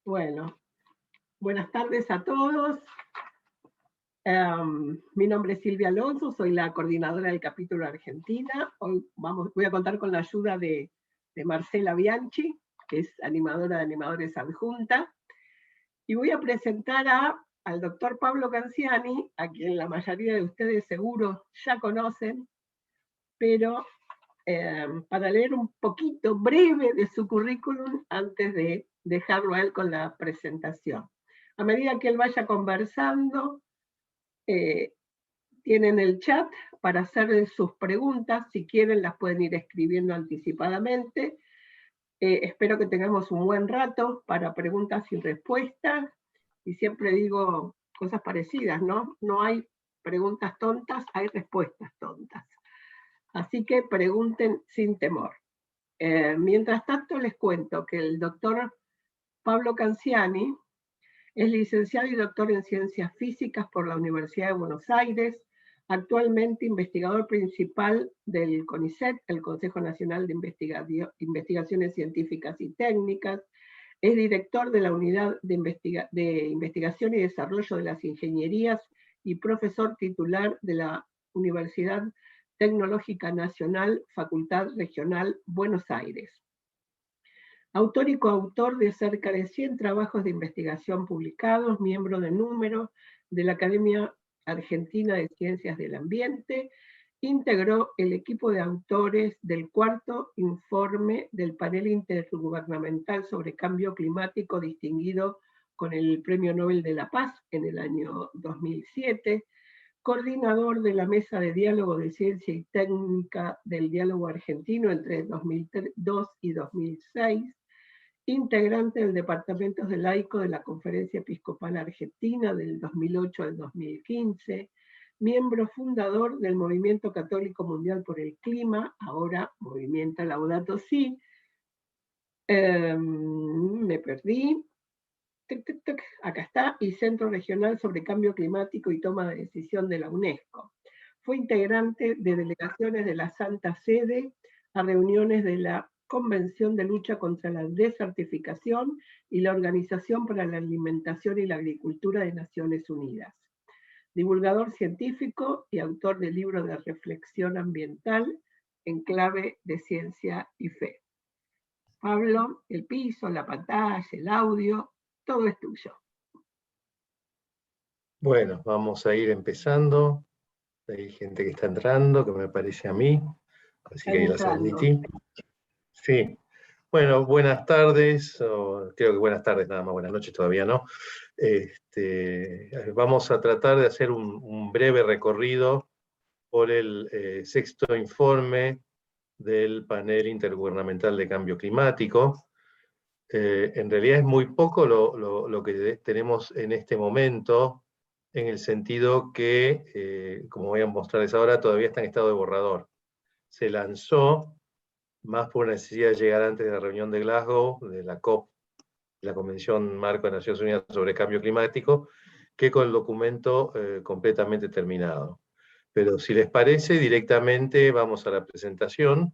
Bueno, buenas tardes a todos. Mi nombre es Silvia Alonso, soy la coordinadora del capítulo Argentina. Hoy voy a contar con la ayuda de Marcela Bianchi, que es animadora de Animadores Adjunta, y voy a presentar al doctor Pablo Canciani, a quien la mayoría de ustedes seguro ya conocen, pero para leer un poquito breve de su currículum antes de dejarlo a él con la presentación. A medida que él vaya conversando, tienen el chat para hacer sus preguntas. Si quieren, las pueden ir escribiendo anticipadamente. Espero que tengamos un buen rato para preguntas y respuestas. Y siempre digo cosas parecidas, ¿no? No hay preguntas tontas, hay respuestas tontas. Así que pregunten sin temor. Mientras tanto, les cuento que el doctor Pablo Canciani es licenciado y doctor en Ciencias Físicas por la Universidad de Buenos Aires, actualmente investigador principal del CONICET, el Consejo Nacional de Investigaciones Científicas y Técnicas, es director de la Unidad de Investigación y Desarrollo de las Ingenierías y profesor titular de la Universidad Tecnológica Nacional, Facultad Regional Buenos Aires. Autor y coautor de cerca de 100 trabajos de investigación publicados, miembro de número de la Academia Argentina de Ciencias del Ambiente, integró el equipo de autores del cuarto informe del panel intergubernamental sobre cambio climático distinguido con el Premio Nobel de la Paz en el año 2007, coordinador de la Mesa de Diálogo de Ciencia y Técnica del Diálogo Argentino entre 2002 y 2006, integrante del Departamento de Laico de la Conferencia Episcopal Argentina del 2008 al 2015, miembro fundador del Movimiento Católico Mundial por el Clima, ahora Movimiento Laudato Si. Me perdí. Acá está, y Centro Regional sobre Cambio Climático y Toma de Decisión de la UNESCO. Fue integrante de delegaciones de la Santa Sede a reuniones de la Convención de Lucha contra la Desertificación y la Organización para la Alimentación y la Agricultura de Naciones Unidas. Divulgador científico y autor de libros de reflexión ambiental en clave de ciencia y fe. Pablo, el piso, la pantalla, el audio, todo es tuyo. Bueno, vamos a ir empezando. Hay gente que está entrando, que me parece a mí, así que ahí las admití. Sí. Bueno, buenas tardes, creo que buenas tardes nada más, buenas noches todavía no. Vamos a tratar de hacer un breve recorrido por el sexto informe del panel intergubernamental de cambio climático. En realidad es muy poco lo que tenemos en este momento, en el sentido que, como voy a mostrarles ahora, todavía está en estado de borrador. Se lanzó más por necesidad de llegar antes de la reunión de Glasgow, de la COP, la Convención Marco de Naciones Unidas sobre Cambio Climático, que con el documento completamente terminado. Pero si les parece, directamente vamos a la presentación,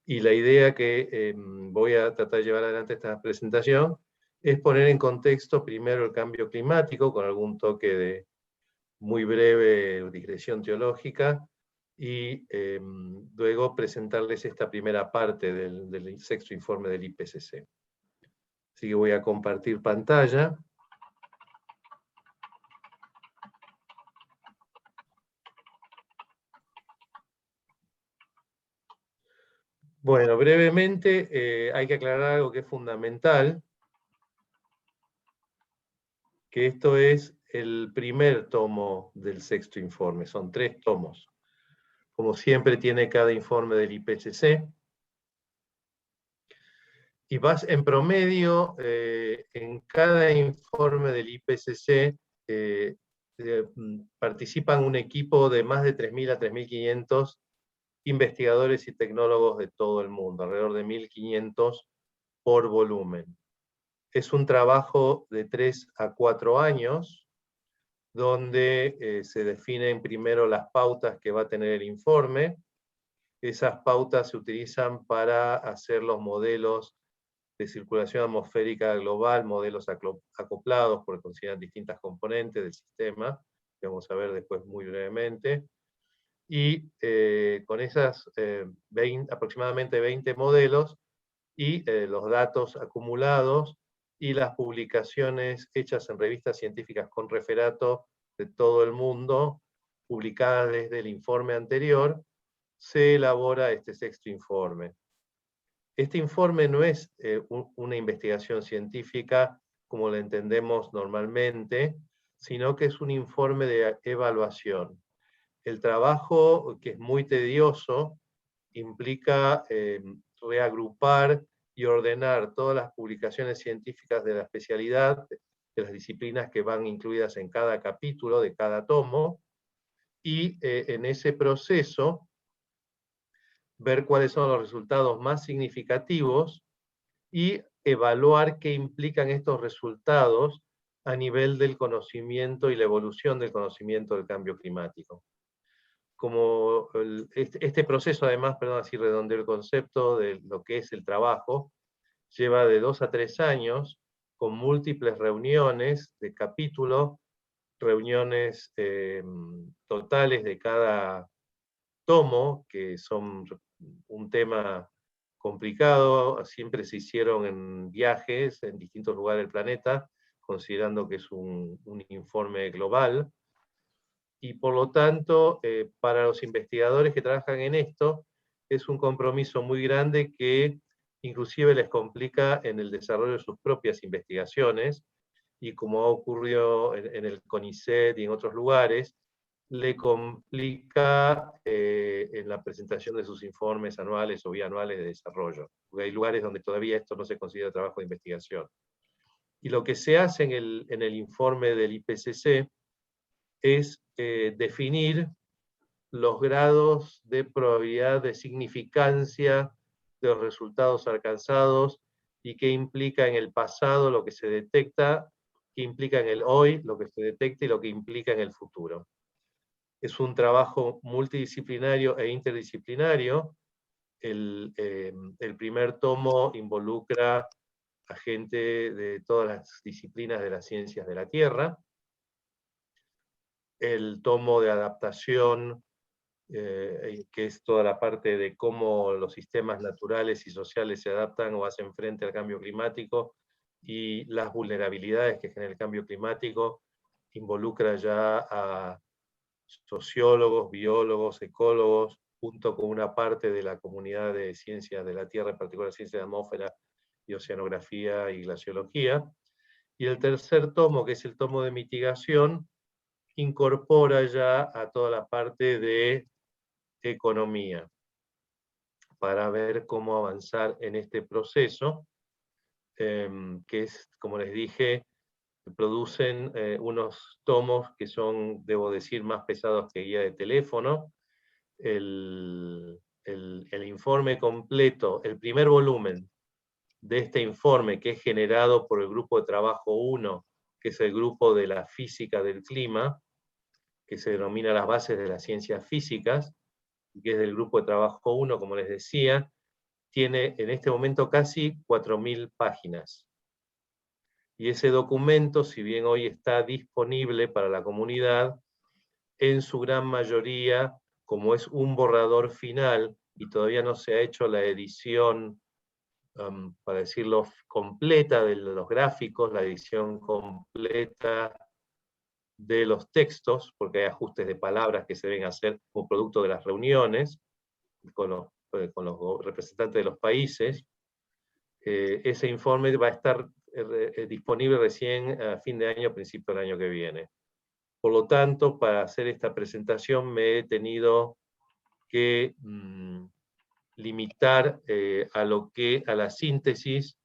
y la idea que voy a tratar de llevar adelante esta presentación es poner en contexto primero el cambio climático, con algún toque de muy breve digresión teológica, y luego presentarles esta primera parte del sexto informe del IPCC. Así que voy a compartir pantalla. Bueno, brevemente hay que aclarar algo que es fundamental, que esto es el primer tomo del sexto informe, son 3 tomos. Como siempre tiene cada informe del IPCC, y vas en promedio, en cada informe del IPCC participan un equipo de más de 3.000 a 3.500 investigadores y tecnólogos de todo el mundo, alrededor de 1.500 por volumen. Es un trabajo de 3 a 4 años, donde se definen primero las pautas que va a tener el informe. Esas pautas se utilizan para hacer los modelos de circulación atmosférica global, modelos acoplados, porque consideran distintas componentes del sistema, que vamos a ver después muy brevemente. Y con esas aproximadamente 20 modelos y los datos acumulados y las publicaciones hechas en revistas científicas con referato de todo el mundo, publicadas desde el informe anterior, se elabora este sexto informe. Este informe no es una investigación científica como la entendemos normalmente, sino que es un informe de evaluación. El trabajo, que es muy tedioso, implica reagrupar y ordenar todas las publicaciones científicas de la especialidad, de las disciplinas que van incluidas en cada capítulo de cada tomo, y en ese proceso ver cuáles son los resultados más significativos y evaluar qué implican estos resultados a nivel del conocimiento y la evolución del conocimiento del cambio climático. Como este proceso, además, perdón, así redondeo el concepto de lo que es el trabajo, lleva de 2 a 3 años, con múltiples reuniones de capítulo, reuniones totales de cada tomo, que son un tema complicado, siempre se hicieron en viajes en distintos lugares del planeta, considerando que es un informe global, y por lo tanto, para los investigadores que trabajan en esto, es un compromiso muy grande que inclusive les complica en el desarrollo de sus propias investigaciones, y como ha ocurrido en el CONICET y en otros lugares, le complica en la presentación de sus informes anuales o bianuales de desarrollo, porque hay lugares donde todavía esto no se considera trabajo de investigación. Y lo que se hace en el informe del IPCC es definir los grados de probabilidad de significancia de los resultados alcanzados y qué implica en el pasado lo que se detecta, qué implica en el hoy lo que se detecta y lo que implica en el futuro. Es un trabajo multidisciplinario e interdisciplinario. El primer tomo involucra a gente de todas las disciplinas de las ciencias de la Tierra. El tomo de adaptación, que es toda la parte de cómo los sistemas naturales y sociales se adaptan o hacen frente al cambio climático, y las vulnerabilidades que genera el cambio climático, involucra ya a sociólogos, biólogos, ecólogos, junto con una parte de la comunidad de ciencias de la Tierra, en particular ciencias de atmósfera y oceanografía y glaciología. Y el tercer tomo, que es el tomo de mitigación, incorpora ya a toda la parte de economía, para ver cómo avanzar en este proceso, que es, como les dije, producen unos tomos que son, debo decir, más pesados que guía de teléfono. El informe completo, el primer volumen de este informe, que es generado por el Grupo de Trabajo 1, que es el grupo de la física del clima, que se denomina las bases de las ciencias físicas, que es del Grupo de Trabajo 1, como les decía, tiene en este momento casi 4.000 páginas. Y ese documento, si bien hoy está disponible para la comunidad, en su gran mayoría, como es un borrador final y todavía no se ha hecho la edición, para decirlo, completa de los gráficos, la edición completa de los textos, porque hay ajustes de palabras que se deben hacer como producto de las reuniones con los representantes de los países. Ese informe va a estar disponible recién a fin de año, principio del año que viene. Por lo tanto, para hacer esta presentación me he tenido que limitar a la síntesis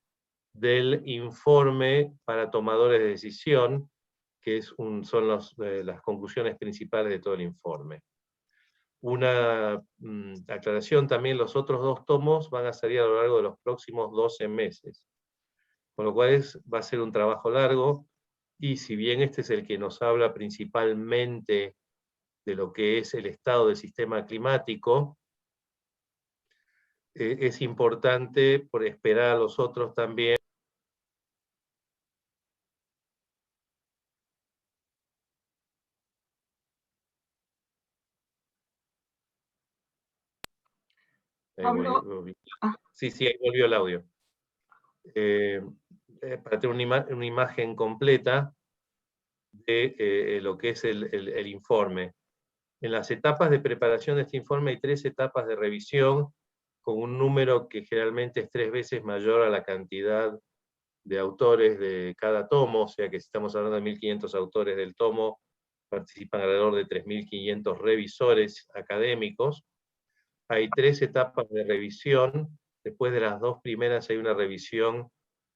del informe para tomadores de decisión, que son las conclusiones principales de todo el informe. Una aclaración también: los otros 2 tomos van a salir a lo largo de los próximos 12 meses, con lo cual va a ser un trabajo largo, y si bien este es el que nos habla principalmente de lo que es el estado del sistema climático, es importante por esperar a los otros también. Pablo, Sí, ahí volvió el audio. Para tener una imagen completa de lo que es el informe. En las etapas de preparación de este informe hay 3 etapas de revisión, con un número que generalmente es 3 veces mayor a la cantidad de autores de cada tomo, o sea que si estamos hablando de 1.500 autores del tomo, participan alrededor de 3.500 revisores académicos. Hay 3 etapas de revisión. Después de las 2 primeras hay una revisión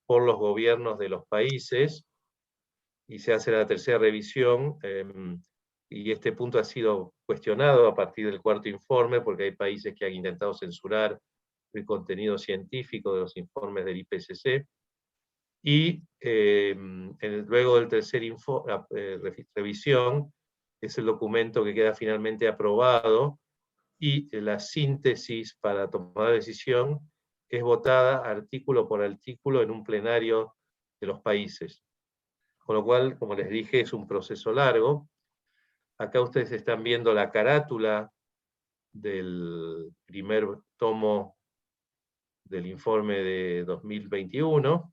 por los gobiernos de los países, y se hace la tercera revisión, y este punto ha sido cuestionado a partir del 4º informe, porque hay países que han intentado censurar el contenido científico de los informes del IPCC, y luego del tercer revisión, es el documento que queda finalmente aprobado, y la síntesis para tomar la decisión es votada artículo por artículo en un plenario de los países. Con lo cual, como les dije, es un proceso largo. Acá ustedes están viendo la carátula del primer tomo del informe de 2021.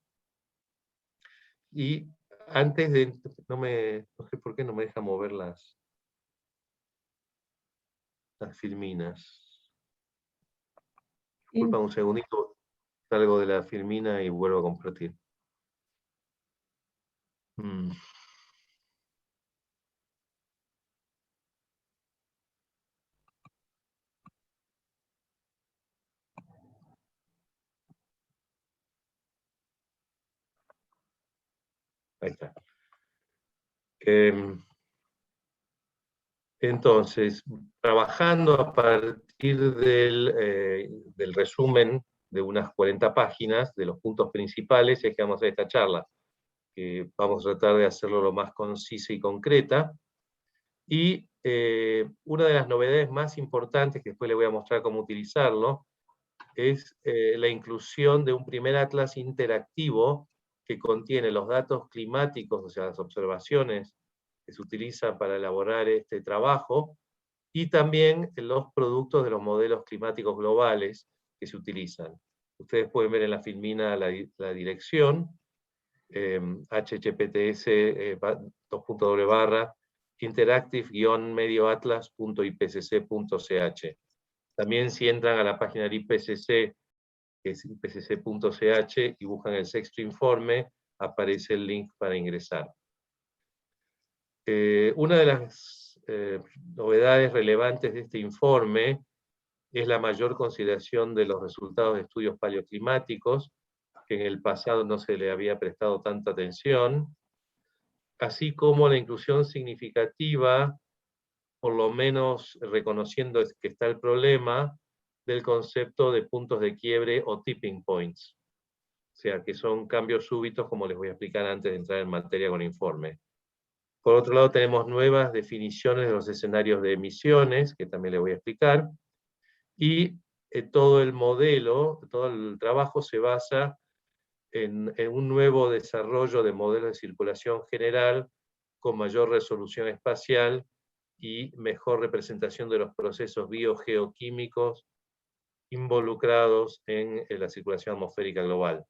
Y antes de... no sé por qué no me deja mover las filminas. Disculpa un segundito, salgo de la filmina y vuelvo a compartir. Ahí está. Entonces, trabajando a partir del resumen de unas 40 páginas, de los puntos principales, es que vamos a hacer esta charla. Vamos a tratar de hacerlo lo más concisa y concreta. Y una de las novedades más importantes, que después les voy a mostrar cómo utilizarlo, es la inclusión de un primer atlas interactivo que contiene los datos climáticos, o sea, las observaciones que se utilizan para elaborar este trabajo, y también los productos de los modelos climáticos globales que se utilizan. Ustedes pueden ver en la filmina la dirección, https://interactive-medioatlas.ipcc.ch. También si entran a la página del IPCC, que es ipcc.ch, y buscan el 6º informe, aparece el link para ingresar. Una de las novedades relevantes de este informe es la mayor consideración de los resultados de estudios paleoclimáticos, que en el pasado no se le había prestado tanta atención, así como la inclusión significativa, por lo menos reconociendo que está el problema, del concepto de puntos de quiebre o tipping points. O sea, que son cambios súbitos, como les voy a explicar antes de entrar en materia con el informe. Por otro lado, tenemos nuevas definiciones de los escenarios de emisiones, que también les voy a explicar. Y todo el modelo, todo el trabajo se basa en un nuevo desarrollo de modelos de circulación general con mayor resolución espacial y mejor representación de los procesos biogeoquímicos involucrados en la circulación atmosférica global.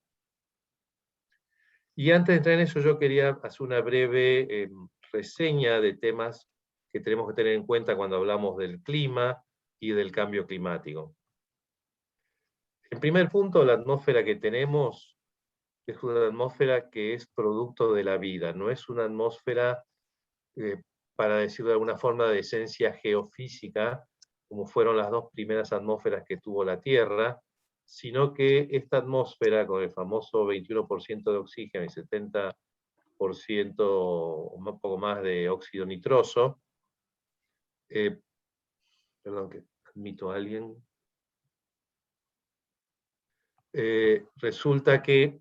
Y antes de entrar en eso, yo quería hacer una breve reseña de temas que tenemos que tener en cuenta cuando hablamos del clima y del cambio climático. En primer punto, la atmósfera que tenemos es una atmósfera que es producto de la vida, no es una atmósfera, para decirlo de alguna forma, de esencia geofísica, como fueron las 2 primeras atmósferas que tuvo la Tierra, sino que esta atmósfera, con el famoso 21% de oxígeno y 70%, un poco más de óxido nitroso, perdón que admito a alguien, resulta que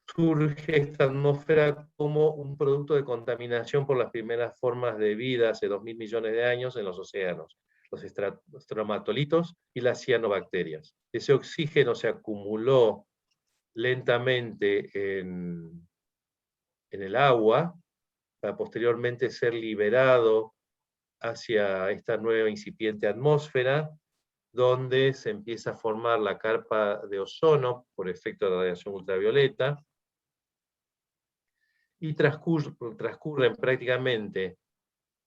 surge esta atmósfera como un producto de contaminación por las primeras formas de vida hace 2.000 millones de años en los océanos. los estromatolitos y las cianobacterias. Ese oxígeno se acumuló lentamente en el agua, para posteriormente ser liberado hacia esta nueva incipiente atmósfera, donde se empieza a formar la capa de ozono por efecto de la radiación ultravioleta, y transcurren prácticamente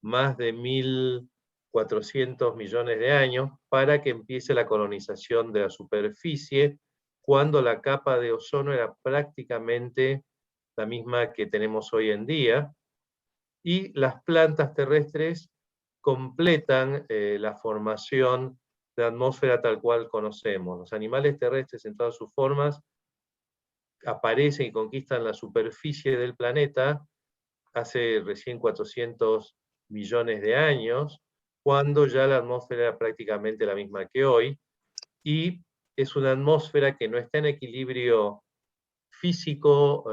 más de 1.400 millones de años para que empiece la colonización de la superficie, cuando la capa de ozono era prácticamente la misma que tenemos hoy en día, y las plantas terrestres completan la formación de la atmósfera tal cual conocemos. Los animales terrestres en todas sus formas aparecen y conquistan la superficie del planeta hace recién 400 millones de años, cuando ya la atmósfera era prácticamente la misma que hoy, y es una atmósfera que no está en equilibrio físico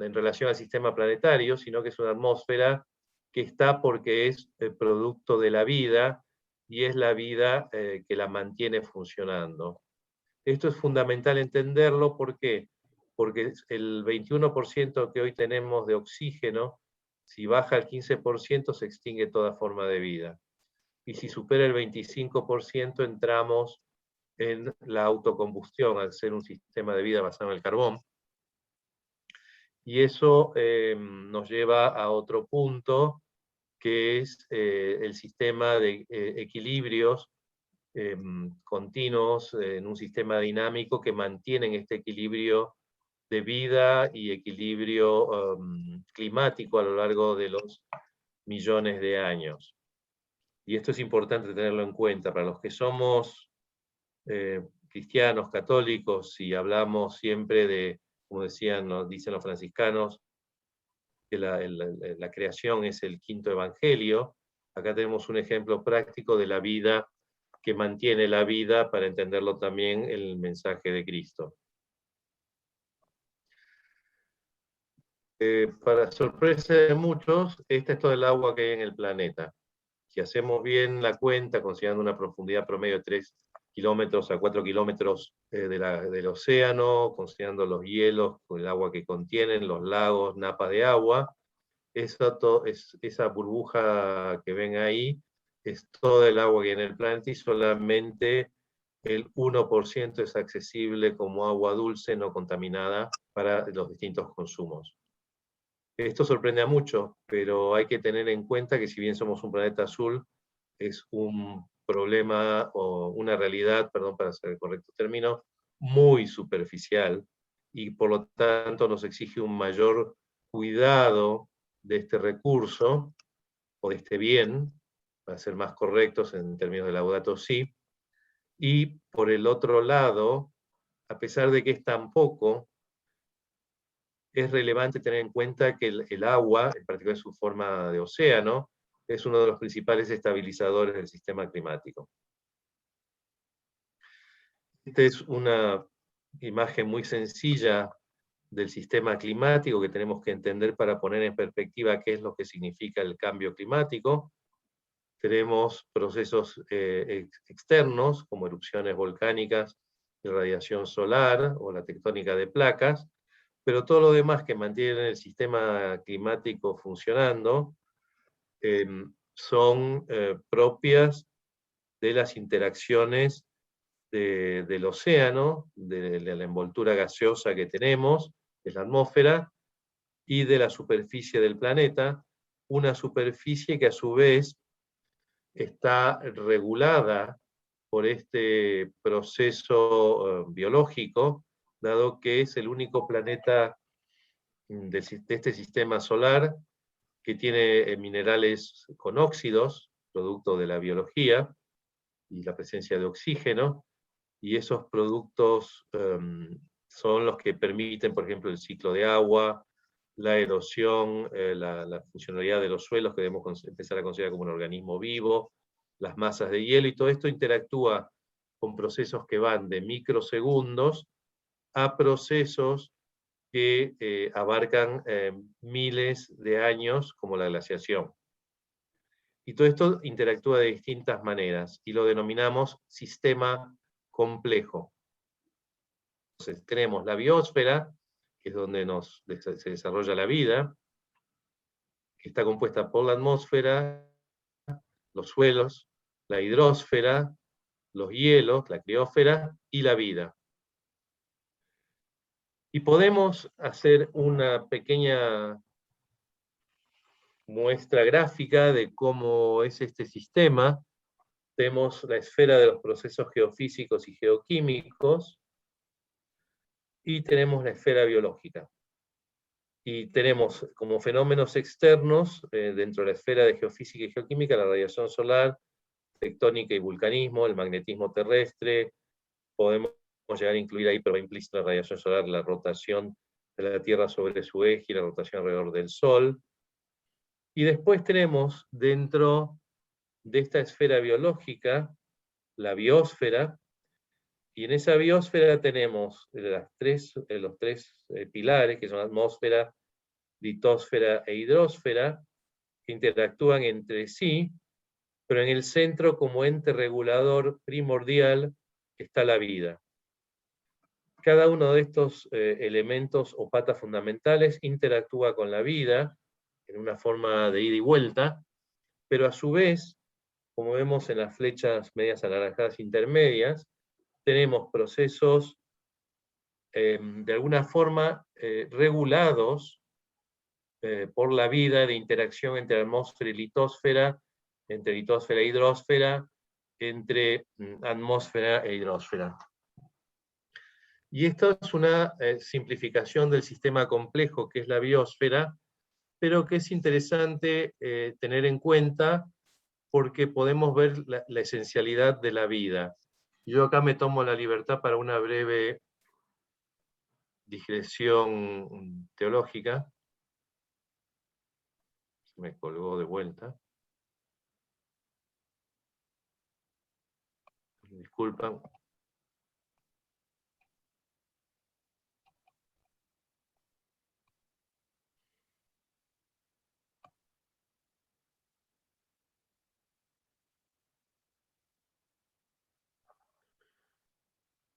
en relación al sistema planetario, sino que es una atmósfera que está porque es el producto de la vida, y es la vida que la mantiene funcionando. Esto es fundamental entenderlo, ¿por qué? Porque el 21% que hoy tenemos de oxígeno, si baja al 15%, se extingue toda forma de vida. Y si supera el 25%, entramos en la autocombustión, al ser un sistema de vida basado en el carbón. Y eso nos lleva a otro punto, que es el sistema de equilibrios continuos en un sistema dinámico que mantienen este equilibrio de vida y equilibrio climático a lo largo de los millones de años. Y esto es importante tenerlo en cuenta para los que somos cristianos, católicos, y hablamos siempre de, como dicen los franciscanos, que la creación es el quinto evangelio. Acá tenemos un ejemplo práctico de la vida que mantiene la vida, para entenderlo también el mensaje de Cristo. Para sorpresa de muchos, esta es todo el agua que hay en el planeta. Si hacemos bien la cuenta, considerando una profundidad promedio de 3 kilómetros a 4 kilómetros del océano, considerando los hielos, con el agua que contienen, los lagos, napas de agua, esa burbuja que ven ahí es todo el agua que hay en el planeta, y solamente el 1% es accesible como agua dulce no contaminada para los distintos consumos. Esto sorprende a muchos, pero hay que tener en cuenta que si bien somos un planeta azul, es un problema o una realidad, perdón, para hacer el correcto término, muy superficial, y por lo tanto nos exige un mayor cuidado de este recurso o de este bien, para ser más correctos en términos de Laudato Si. Y por el otro lado, a pesar de que es tan poco, es relevante tener en cuenta que el agua, en particular en su forma de océano, es uno de los principales estabilizadores del sistema climático. Esta es una imagen muy sencilla del sistema climático que tenemos que entender para poner en perspectiva qué es lo que significa el cambio climático. Tenemos procesos externos, como erupciones volcánicas, irradiación solar o la tectónica de placas, pero todo lo demás que mantiene el sistema climático funcionando son propias de las interacciones del océano, de la envoltura gaseosa que tenemos, de la atmósfera, y de la superficie del planeta, una superficie que a su vez está regulada por este proceso biológico, dado que es el único planeta de este sistema solar que tiene minerales con óxidos, producto de la biología y la presencia de oxígeno, y esos productos son los que permiten, por ejemplo, el ciclo de agua, la erosión, la funcionalidad de los suelos, que debemos empezar a considerar como un organismo vivo, las masas de hielo, y todo esto interactúa con procesos que van de microsegundos a procesos que abarcan miles de años, como la glaciación. Y todo esto interactúa de distintas maneras, y lo denominamos sistema complejo. Entonces tenemos la biosfera, que es donde se desarrolla la vida, que está compuesta por la atmósfera, los suelos, la hidrosfera, los hielos, la criósfera y la vida. Y podemos hacer una pequeña muestra gráfica de cómo es este sistema. Tenemos la esfera de los procesos geofísicos y geoquímicos, y tenemos la esfera biológica. Y tenemos como fenómenos externos, dentro de la esfera de geofísica y geoquímica, la radiación solar, tectónica y vulcanismo, el magnetismo terrestre. Podemos llegar a incluir ahí, pero va implícita la radiación solar, la rotación de la Tierra sobre su eje y la rotación alrededor del Sol. Y después tenemos, dentro de esta esfera biológica, la biosfera, y en esa biosfera tenemos los tres pilares, que son atmósfera, litosfera e hidrosfera, que interactúan entre sí, pero en el centro, como ente regulador primordial, está la vida. Cada uno de estos elementos o patas fundamentales interactúa con la vida en una forma de ida y vuelta, pero a su vez, como vemos en las flechas medias anaranjadas intermedias, tenemos procesos de alguna forma regulados por la vida, de interacción entre atmósfera y litosfera, entre litosfera e hidrosfera, entre atmósfera e hidrosfera. Y esto es una simplificación del sistema complejo que es la biosfera, pero que es interesante tener en cuenta porque podemos ver la esencialidad de la vida. Yo acá me tomo la libertad para una breve digresión teológica. Se me colgó de vuelta. Disculpan.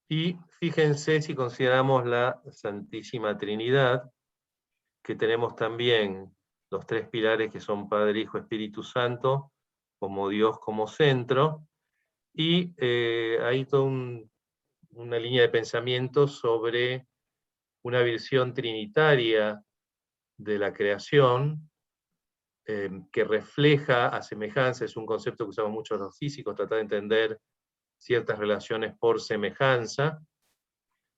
Y fíjense, si consideramos la Santísima Trinidad, que tenemos también los tres pilares que son Padre, Hijo, Espíritu Santo, como Dios como centro, y hay toda una línea de pensamiento sobre una visión trinitaria de la creación, que refleja a semejanza, es un concepto que usamos mucho los físicos, tratar de entender ciertas relaciones por semejanza,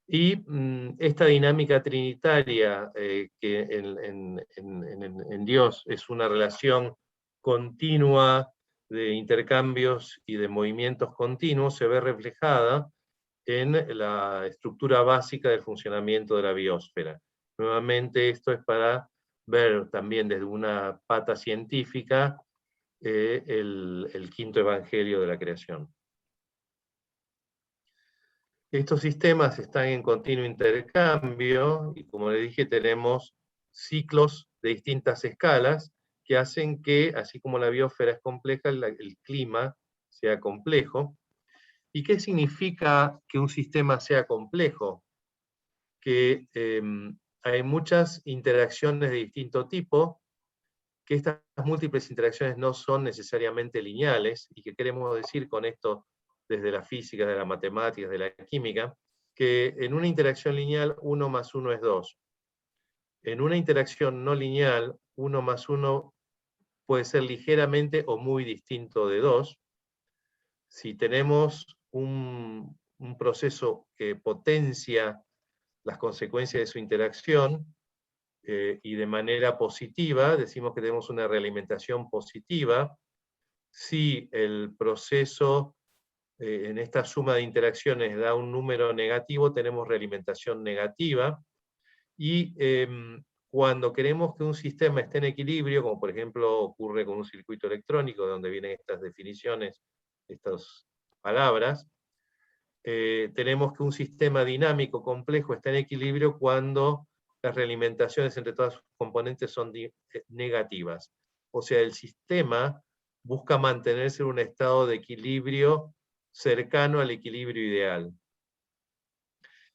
y esta dinámica trinitaria que en Dios es una relación continua de intercambios y de movimientos continuos, se ve reflejada en la estructura básica del funcionamiento de la biosfera. Nuevamente, esto es para ver también desde una pata científica el quinto evangelio de la creación. Estos sistemas están en continuo intercambio y, como les dije, tenemos ciclos de distintas escalas que hacen que, así como la biosfera es compleja, el clima sea complejo. ¿Y qué significa que un sistema sea complejo? Que hay muchas interacciones de distinto tipo, que estas múltiples interacciones no son necesariamente lineales, y que queremos decir con esto desde la física, de la matemática, de la química, que en una interacción lineal 1 más 1 es 2. En una interacción no lineal, 1 más 1 puede ser ligeramente o muy distinto de 2. Si tenemos un proceso que potencia las consecuencias de su interacción, y de manera positiva, decimos que tenemos una realimentación positiva. Si el proceso en esta suma de interacciones da un número negativo, tenemos realimentación negativa. Y cuando queremos que un sistema esté en equilibrio, como por ejemplo ocurre con un circuito electrónico, donde vienen estas definiciones, estas palabras, tenemos que un sistema dinámico complejo está en equilibrio cuando las realimentaciones entre todas sus componentes son negativas. O sea, el sistema busca mantenerse en un estado de equilibrio cercano al equilibrio ideal.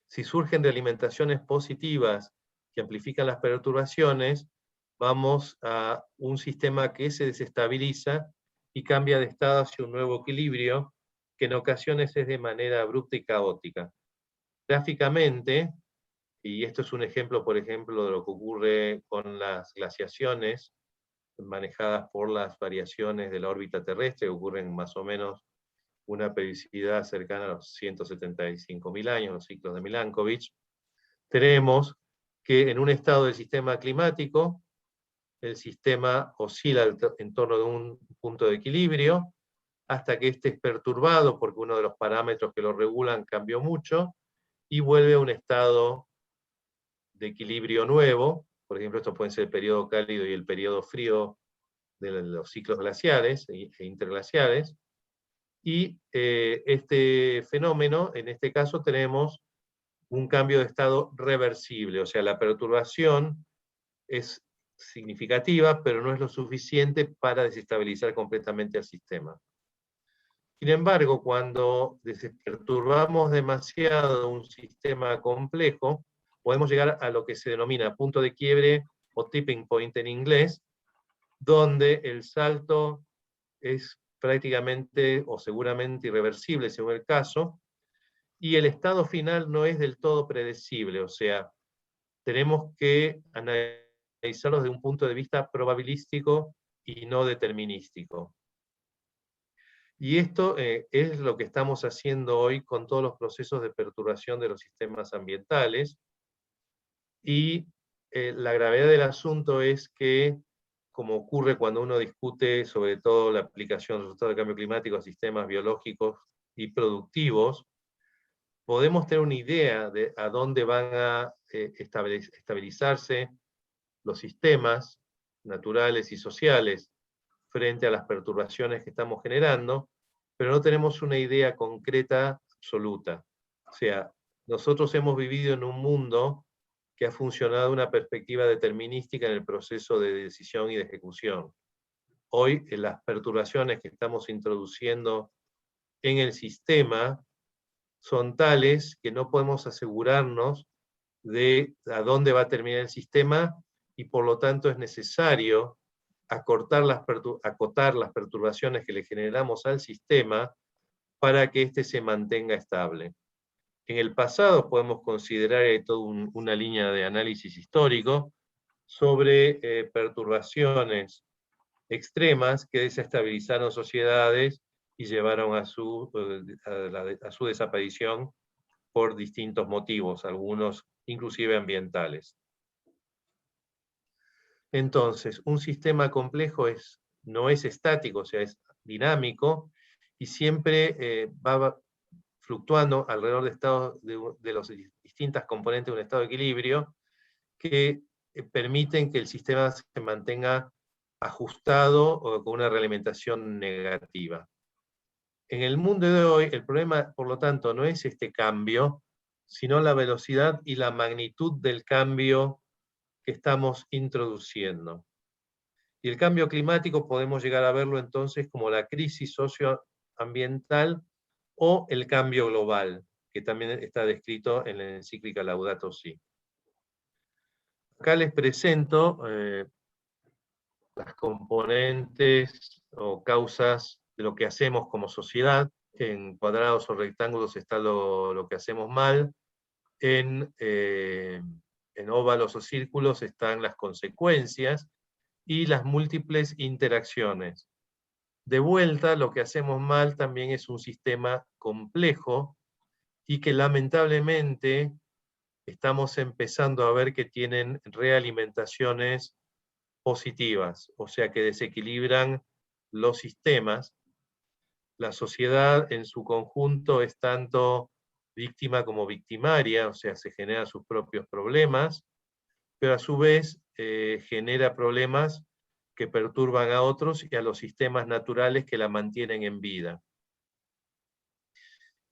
Si surgen realimentaciones positivas que amplifican las perturbaciones, vamos a un sistema que se desestabiliza y cambia de estado hacia un nuevo equilibrio, que en ocasiones es de manera abrupta y caótica. Gráficamente, y esto es un ejemplo, por ejemplo, de lo que ocurre con las glaciaciones manejadas por las variaciones de la órbita terrestre, que ocurren más o menos una periodicidad cercana a los 175.000 años, los ciclos de Milankovitch. Tenemos que en un estado del sistema climático, el sistema oscila en torno de un punto de equilibrio, hasta que este es perturbado porque uno de los parámetros que lo regulan cambió mucho, y vuelve a un estado de equilibrio nuevo. Por ejemplo, esto puede ser el periodo cálido y el periodo frío de los ciclos glaciares e interglaciares. Y este fenómeno, en este caso, tenemos un cambio de estado reversible, o sea, la perturbación es significativa, pero no es lo suficiente para desestabilizar completamente el sistema. Sin embargo, cuando perturbamos demasiado un sistema complejo, podemos llegar a lo que se denomina punto de quiebre o tipping point en inglés, donde el salto es prácticamente o seguramente irreversible según el caso, y el estado final no es del todo predecible, o sea, tenemos que analizarlo desde un punto de vista probabilístico y no determinístico. Y esto es lo que estamos haciendo hoy con todos los procesos de perturbación de los sistemas ambientales, y la gravedad del asunto es que, como ocurre cuando uno discute sobre todo la aplicación del resultado del cambio climático a sistemas biológicos y productivos, podemos tener una idea de a dónde van a estabilizarse los sistemas naturales y sociales frente a las perturbaciones que estamos generando, pero no tenemos una idea concreta absoluta. O sea, nosotros hemos vivido en un mundo que ha funcionado de una perspectiva determinística en el proceso de decisión y de ejecución. Hoy, las perturbaciones que estamos introduciendo en el sistema son tales que no podemos asegurarnos de a dónde va a terminar el sistema, y por lo tanto es necesario acotar las perturbaciones que le generamos al sistema para que éste se mantenga estable. En el pasado podemos considerar toda una línea de análisis histórico sobre perturbaciones extremas que desestabilizaron sociedades y llevaron a su desaparición por distintos motivos, algunos inclusive ambientales. Entonces, un sistema complejo no es estático, o sea, es dinámico, y siempre va fluctuando alrededor de estados de las distintas componentes de un estado de equilibrio que permiten que el sistema se mantenga ajustado o con una realimentación negativa. En el mundo de hoy, el problema, por lo tanto, no es este cambio, sino la velocidad y la magnitud del cambio que estamos introduciendo. Y el cambio climático podemos llegar a verlo entonces como la crisis socioambiental o el cambio global, que también está descrito en la encíclica Laudato Si. Acá les presento las componentes o causas de lo que hacemos como sociedad. En cuadrados o rectángulos está lo que hacemos mal, en óvalos o círculos están las consecuencias y las múltiples interacciones. De vuelta, lo que hacemos mal también es un sistema complejo y que lamentablemente estamos empezando a ver que tienen realimentaciones positivas, o sea que desequilibran los sistemas. La sociedad en su conjunto es tanto víctima como victimaria, o sea, se genera sus propios problemas, pero a su vez genera problemas que perturban a otros y a los sistemas naturales que la mantienen en vida.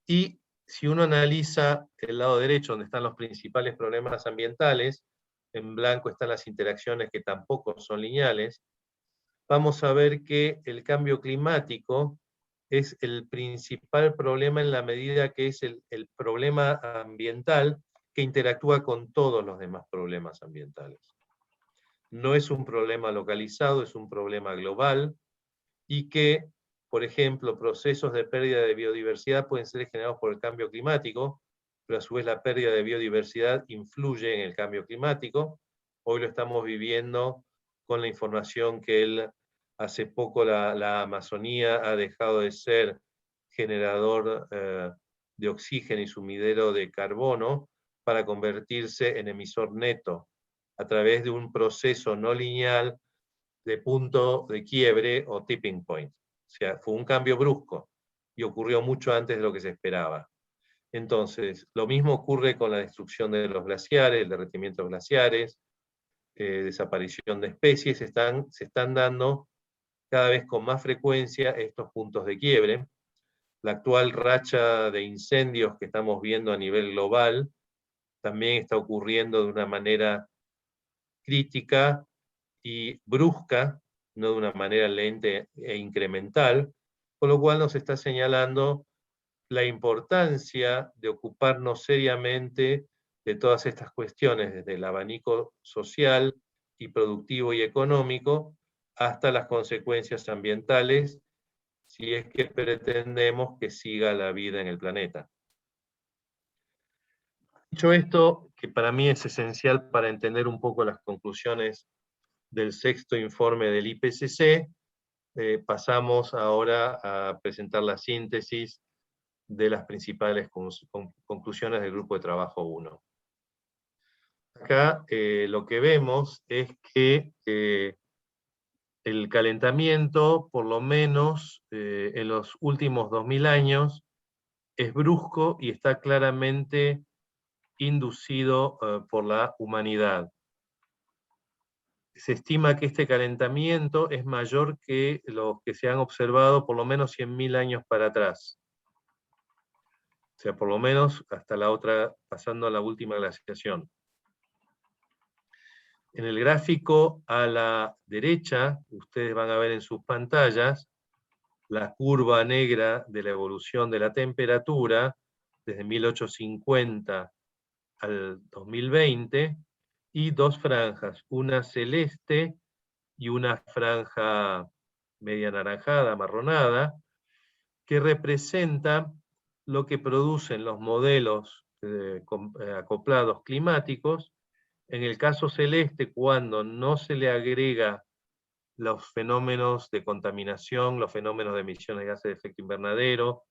Y si uno analiza el lado derecho, donde están los principales problemas ambientales, en blanco están las interacciones que tampoco son lineales, vamos a ver que el cambio climático es el principal problema en la medida que es el problema ambiental que interactúa con todos los demás problemas ambientales. No es un problema localizado, es un problema global, y que, por ejemplo, procesos de pérdida de biodiversidad pueden ser generados por el cambio climático, pero a su vez la pérdida de biodiversidad influye en el cambio climático. Hoy lo estamos viviendo con la información que hace poco la Amazonía ha dejado de ser generador de oxígeno y sumidero de carbono para convertirse en emisor neto a través de un proceso no lineal de punto de quiebre o tipping point. O sea, fue un cambio brusco y ocurrió mucho antes de lo que se esperaba. Entonces, lo mismo ocurre con la destrucción de los glaciares, el derretimiento de los glaciares, desaparición de especies, se están dando cada vez con más frecuencia estos puntos de quiebre. La actual racha de incendios que estamos viendo a nivel global también está ocurriendo de una manera crítica y brusca, no de una manera lenta e incremental, con lo cual nos está señalando la importancia de ocuparnos seriamente de todas estas cuestiones, desde el abanico social y productivo y económico, hasta las consecuencias ambientales, si es que pretendemos que siga la vida en el planeta. Dicho esto, que para mí es esencial para entender un poco las conclusiones del sexto informe del IPCC, pasamos ahora a presentar la síntesis de las principales conclusiones del Grupo de Trabajo 1. Acá lo que vemos es que el calentamiento, por lo menos en los últimos 2000 años, es brusco y está claramente inducido por la humanidad. Se estima que este calentamiento es mayor que los que se han observado por lo menos 100.000 años para atrás. O sea, por lo menos hasta pasando a la última glaciación. En el gráfico a la derecha, ustedes van a ver en sus pantallas la curva negra de la evolución de la temperatura desde 1850 al 2020, y dos franjas, una celeste y una franja media anaranjada, amarronada, que representa lo que producen los modelos acoplados climáticos. En el caso celeste, cuando no se le agrega los fenómenos de contaminación, los fenómenos de emisiones de gases de efecto invernadero,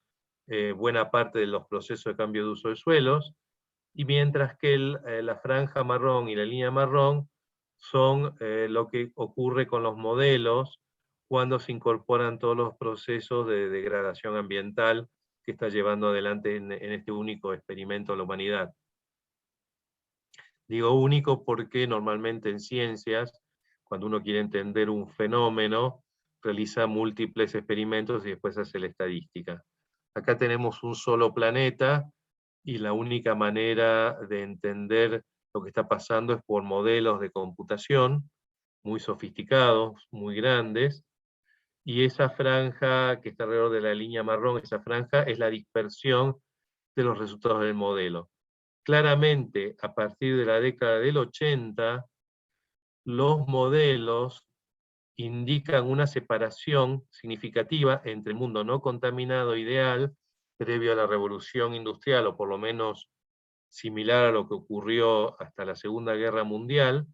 buena parte de los procesos de cambio de uso de suelos, y mientras que la franja marrón y la línea marrón son lo que ocurre con los modelos cuando se incorporan todos los procesos de degradación ambiental que está llevando adelante en este único experimento la humanidad. Digo único porque normalmente en ciencias, cuando uno quiere entender un fenómeno, realiza múltiples experimentos y después hace la estadística. Acá tenemos un solo planeta, y la única manera de entender lo que está pasando es por modelos de computación muy sofisticados, muy grandes, y esa franja que está alrededor de la línea marrón, esa franja es la dispersión de los resultados del modelo. Claramente, a partir de la década del 80, los modelos indican una separación significativa entre el mundo no contaminado ideal, previo a la revolución industrial, o por lo menos similar a lo que ocurrió hasta la Segunda Guerra Mundial,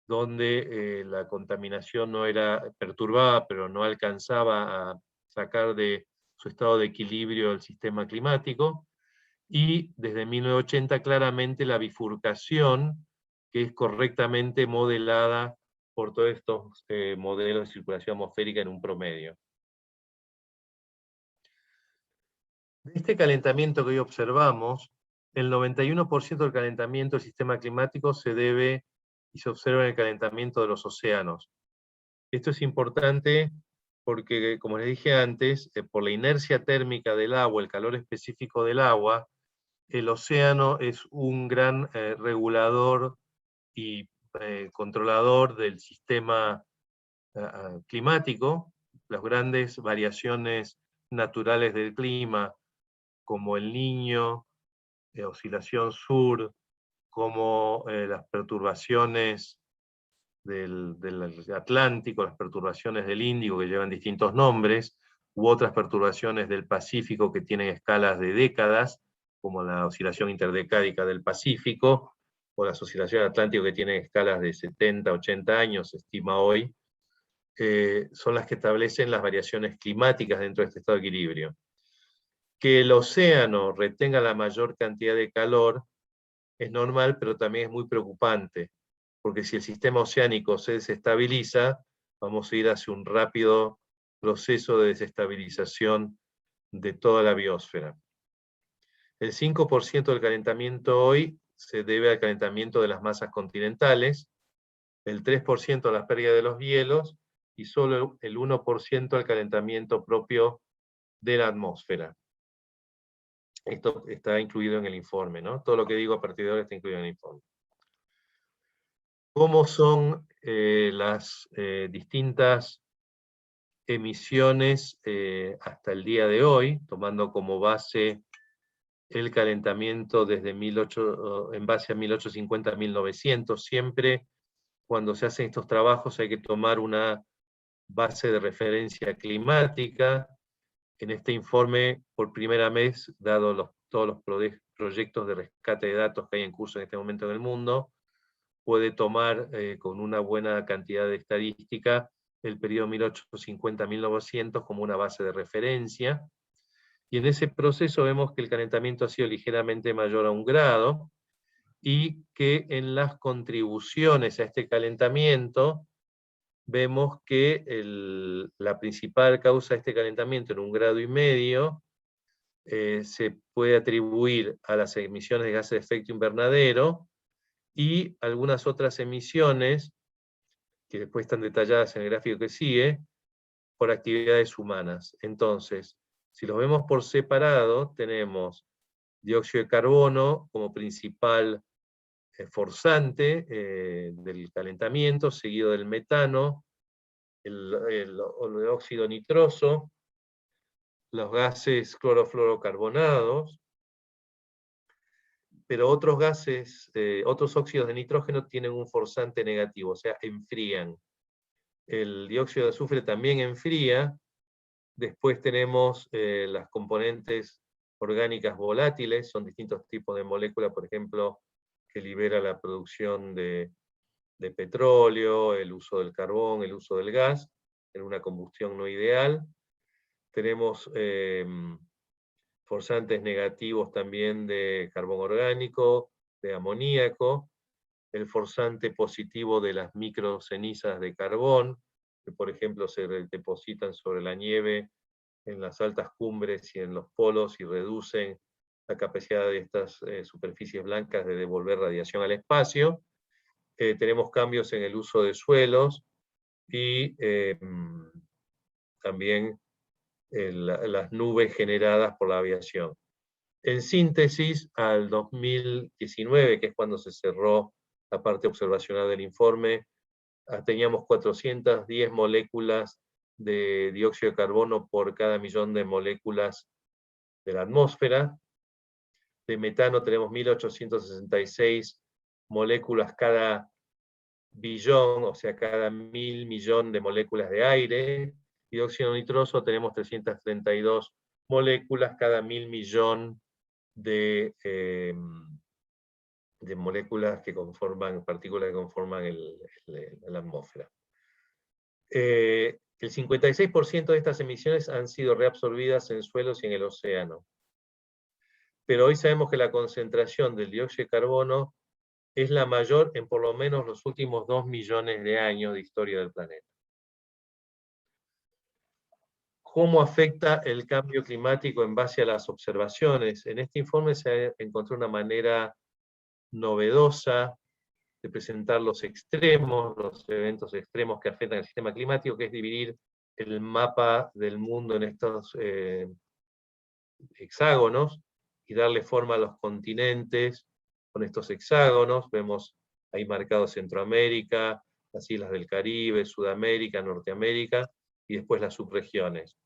donde la contaminación no era perturbada, pero no alcanzaba a sacar de su estado de equilibrio el sistema climático, y desde 1980 claramente la bifurcación, que es correctamente modelada por todos estos modelos de circulación atmosférica en un promedio. De este calentamiento que hoy observamos, el 91% del calentamiento del sistema climático se debe y se observa en el calentamiento de los océanos. Esto es importante porque, como les dije antes, por la inercia térmica del agua, el calor específico del agua, el océano es un gran regulador y controlador del sistema climático, las grandes variaciones naturales del clima, como el Niño, oscilación sur, como las perturbaciones del Atlántico, las perturbaciones del Índico, que llevan distintos nombres, u otras perturbaciones del Pacífico que tienen escalas de décadas, como la oscilación interdecádica del Pacífico, o las oscilaciones atlánticas que tienen escalas de 70, 80 años, se estima hoy, son las que establecen las variaciones climáticas dentro de este estado de equilibrio. Que el océano retenga la mayor cantidad de calor es normal, pero también es muy preocupante, porque si el sistema oceánico se desestabiliza, vamos a ir hacia un rápido proceso de desestabilización de toda la biosfera. El 5% del calentamiento hoy se debe al calentamiento de las masas continentales, el 3% a la pérdida de los hielos, y solo el 1% al calentamiento propio de la atmósfera. Esto está incluido en el informe, ¿no? Todo lo que digo a partir de ahora está incluido en el informe. ¿Cómo son las distintas emisiones hasta el día de hoy, tomando como base el calentamiento desde en base a 1850 a 1900? Siempre cuando se hacen estos trabajos hay que tomar una base de referencia climática. En este informe, por primera vez, dado todos los proyectos de rescate de datos que hay en curso en este momento en el mundo, puede tomar con una buena cantidad de estadística el periodo 1850-1900 como una base de referencia. Y en ese proceso vemos que el calentamiento ha sido ligeramente mayor a 1 grado, y que en las contribuciones a este calentamiento vemos que la principal causa de este calentamiento en 1,5 grados se puede atribuir a las emisiones de gases de efecto invernadero y algunas otras emisiones, que después están detalladas en el gráfico que sigue, por actividades humanas. Entonces, si los vemos por separado, tenemos dióxido de carbono como principal forzante del calentamiento, seguido del metano, el óxido nitroso, los gases clorofluorocarbonados, pero otros gases, otros óxidos de nitrógeno tienen un forzante negativo, o sea, enfrían. El dióxido de azufre también enfría. Después tenemos las componentes orgánicas volátiles, son distintos tipos de moléculas, por ejemplo, que libera la producción de petróleo, el uso del carbón, el uso del gas, en una combustión no ideal. Tenemos forzantes negativos también de carbón orgánico, de amoníaco, el forzante positivo de las microcenizas de carbón, que por ejemplo se depositan sobre la nieve en las altas cumbres y en los polos y reducen la capacidad de estas superficies blancas de devolver radiación al espacio. Tenemos cambios en el uso de suelos y también las nubes generadas por la aviación. En síntesis, al 2019, que es cuando se cerró la parte observacional del informe, teníamos 410 moléculas de dióxido de carbono por cada millón de moléculas de la atmósfera. De metano tenemos 1866 moléculas cada billón, o sea, cada 1000 millón de moléculas de aire. Y dióxido nitroso tenemos 332 moléculas cada 1000 millón de moléculas que conforman, partículas que conforman la atmósfera. El 56% de estas emisiones han sido reabsorbidas en suelos y en el océano. Pero hoy sabemos que la concentración del dióxido de carbono es la mayor en por lo menos los últimos 2 millones de años de historia del planeta. ¿Cómo afecta el cambio climático en base a las observaciones? En este informe se encontró una manera novedosa de presentar los extremos, los eventos extremos que afectan al sistema climático, que es dividir el mapa del mundo en estos hexágonos y darle forma a los continentes con estos hexágonos. Vemos ahí marcado Centroamérica, las islas del Caribe, Sudamérica, Norteamérica, y después las subregiones.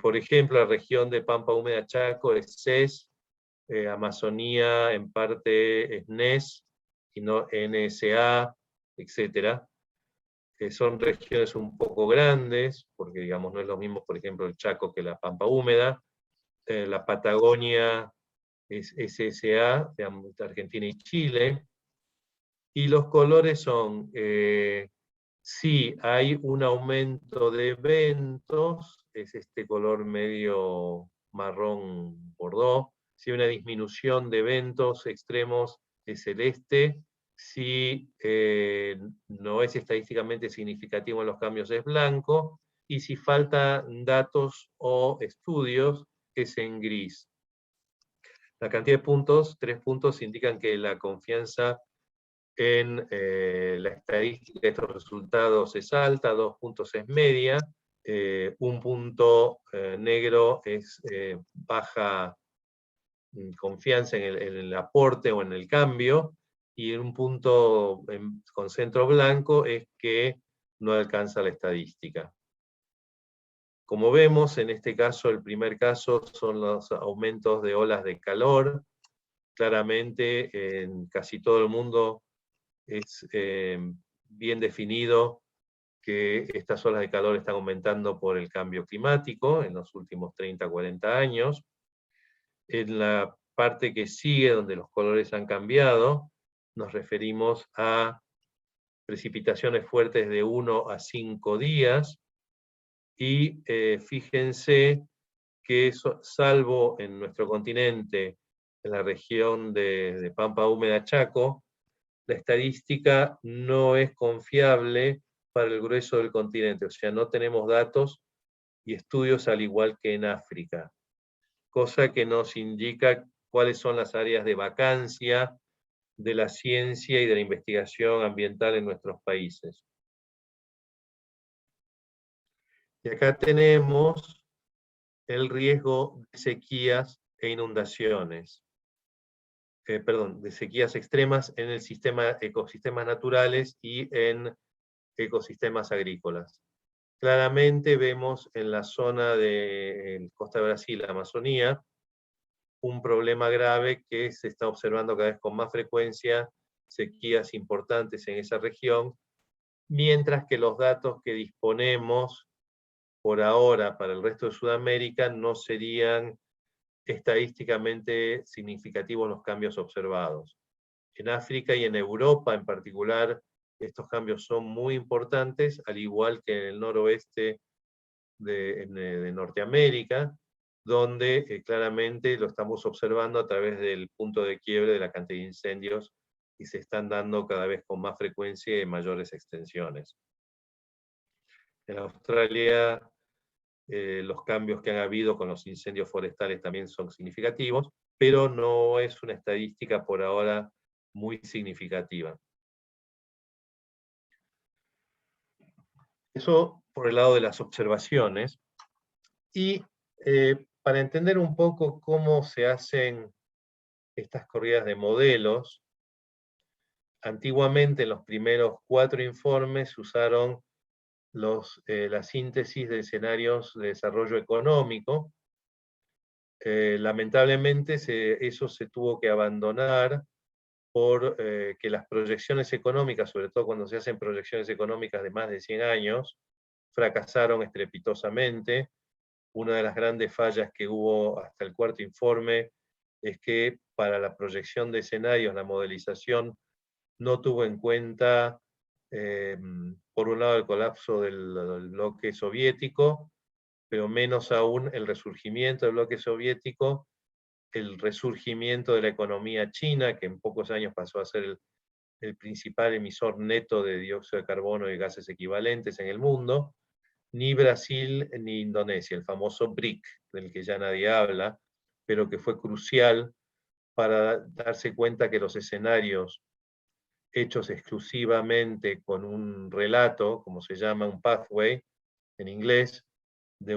Por ejemplo, la región de Pampa Húmeda Chaco es CES, Amazonía en parte es NES, y no NSA, etc. Son regiones un poco grandes, porque digamos no es lo mismo, por ejemplo, el Chaco que la Pampa Húmeda. La Patagonia es SSA, digamos, Argentina y Chile. Y los colores son, sí, hay un aumento de ventos, es este color medio marrón bordó. Sí, una disminución de ventos extremos es celeste. Si no es estadísticamente significativo en los cambios es blanco. Y si faltan datos o estudios es en gris. La cantidad de puntos, 3 puntos, indican que la confianza en la estadística de estos resultados es alta, 2 puntos es media, 1 punto negro es baja confianza en el aporte o en el cambio, y 1 punto con centro blanco es que no alcanza la estadística. Como vemos, en este caso, el primer caso son los aumentos de olas de calor. Claramente, en casi todo el mundo es bien definido que estas olas de calor están aumentando por el cambio climático en los últimos 30, 40 años. En la parte que sigue, donde los colores han cambiado, nos referimos a precipitaciones fuertes de 1 a 5 días, y fíjense que eso, salvo en nuestro continente, en la región de Pampa Húmeda Chaco, la estadística no es confiable para el grueso del continente, o sea, no tenemos datos y estudios al igual que en África, cosa que nos indica cuáles son las áreas de vacancia de la ciencia y de la investigación ambiental en nuestros países. Y acá tenemos el riesgo de sequías e inundaciones. De sequías extremas en el sistema, ecosistemas naturales y en ecosistemas agrícolas. Claramente vemos en la zona de Costa de Brasil, la Amazonía, un problema grave que se está observando cada vez con más frecuencia, sequías importantes en esa región, mientras que los datos que disponemos por ahora para el resto de Sudamérica no serían estadísticamente significativos los cambios observados. En África y en Europa en particular, estos cambios son muy importantes, al igual que en el noroeste de Norteamérica, donde claramente lo estamos observando a través del punto de quiebre de la cantidad de incendios, y se están dando cada vez con más frecuencia y en mayores extensiones. En Australia, los cambios que han habido con los incendios forestales también son significativos, pero no es una estadística por ahora muy significativa. Eso por el lado de las observaciones. Y para entender un poco cómo se hacen estas corridas de modelos, antiguamente en los primeros 4 informes se usaron la síntesis de escenarios de desarrollo económico. Lamentablemente eso se tuvo que abandonar por que las proyecciones económicas, sobre todo cuando se hacen proyecciones económicas de más de 100 años, fracasaron estrepitosamente. Una de las grandes fallas que hubo hasta el 4º informe es que para la proyección de escenarios, la modelización no tuvo en cuenta, por un lado, el colapso del bloque soviético, pero menos aún el resurgimiento del bloque soviético, el resurgimiento de la economía china, que en pocos años pasó a ser el principal emisor neto de dióxido de carbono y gases equivalentes en el mundo, ni Brasil ni Indonesia, el famoso BRIC, del que ya nadie habla, pero que fue crucial para darse cuenta que los escenarios hechos exclusivamente con un relato, como se llama, un pathway en inglés, de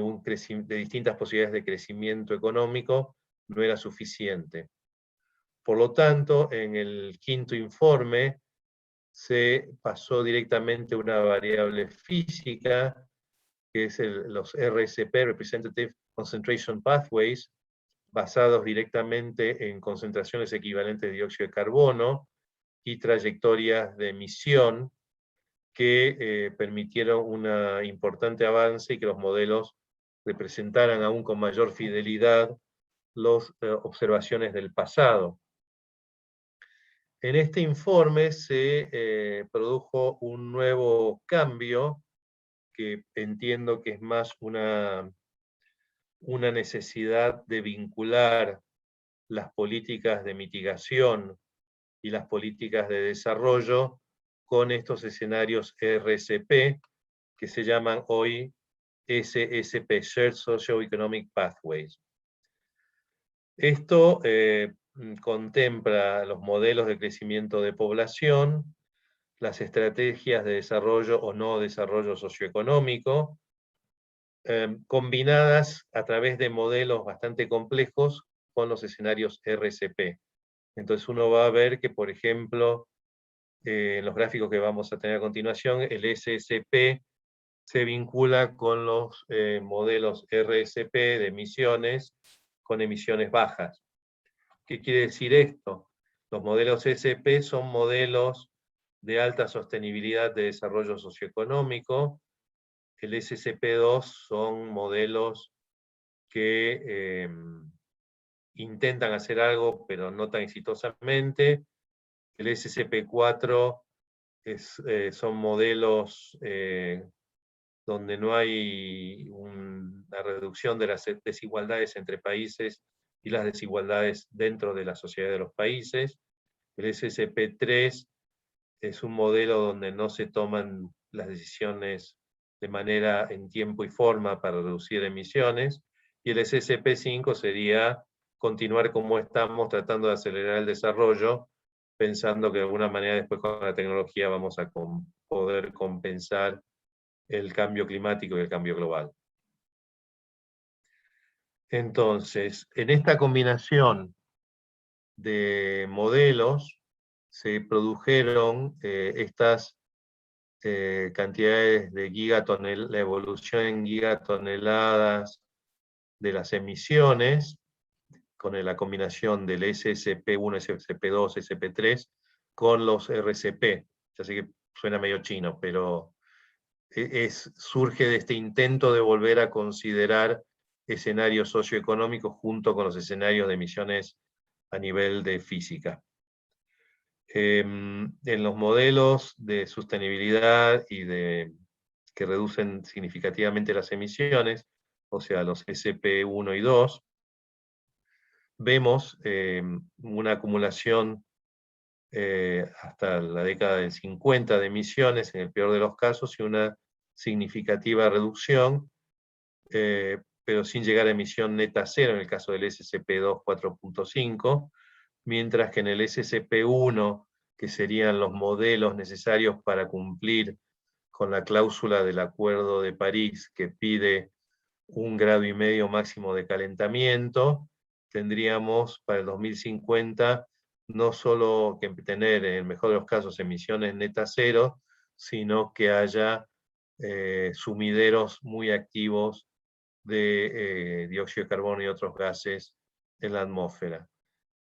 distintas posibilidades de crecimiento económico, no era suficiente. Por lo tanto, en el 5º informe se pasó directamente a una variable física, que es los RSP, Representative Concentration Pathways, basados directamente en concentraciones equivalentes de dióxido de carbono y trayectorias de emisión que permitieron un importante avance y que los modelos representaran aún con mayor fidelidad las observaciones del pasado. En este informe se produjo un nuevo cambio que entiendo que es más una necesidad de vincular las políticas de mitigación y las políticas de desarrollo con estos escenarios RSP, que se llaman hoy SSP, Shared Socio-Economic Pathways. Esto contempla los modelos de crecimiento de población, las estrategias de desarrollo o no desarrollo socioeconómico, combinadas a través de modelos bastante complejos con los escenarios RSP. Entonces uno va a ver que, por ejemplo, en los gráficos que vamos a tener a continuación, el SSP se vincula con los modelos RSP de emisiones con emisiones bajas. ¿Qué quiere decir esto? Los modelos SP son modelos de alta sostenibilidad de desarrollo socioeconómico. El SSP2 son modelos que intentan hacer algo, pero no tan exitosamente. El SSP4 son modelos donde no hay una reducción de las desigualdades entre países y las desigualdades dentro de la sociedad de los países. El SSP3 es un modelo donde no se toman las decisiones de manera en tiempo y forma para reducir emisiones. Y el SSP5 sería continuar como estamos, tratando de acelerar el desarrollo, pensando que de alguna manera después con la tecnología vamos a poder compensar el cambio climático y el cambio global. Entonces, en esta combinación de modelos se produjeron estas cantidades de gigatoneladas, la evolución en gigatoneladas de las emisiones, con la combinación del SSP1, SSP2, SSP3, con los RCP. Ya sé que suena medio chino, pero surge de este intento de volver a considerar escenarios socioeconómicos junto con los escenarios de emisiones a nivel de física. En los modelos de sostenibilidad y que reducen significativamente las emisiones, o sea, los SP1 y 2, vemos una acumulación hasta la década del 50 de emisiones, en el peor de los casos, y una significativa reducción, pero sin llegar a emisión neta cero en el caso del SSP2 4.5, mientras que en el SSP1, que serían los modelos necesarios para cumplir con la cláusula del Acuerdo de París, que pide 1,5 grados máximo de calentamiento, tendríamos para el 2050 no solo que tener, en el mejor de los casos, emisiones neta cero, sino que haya sumideros muy activos de dióxido de carbono y otros gases en la atmósfera.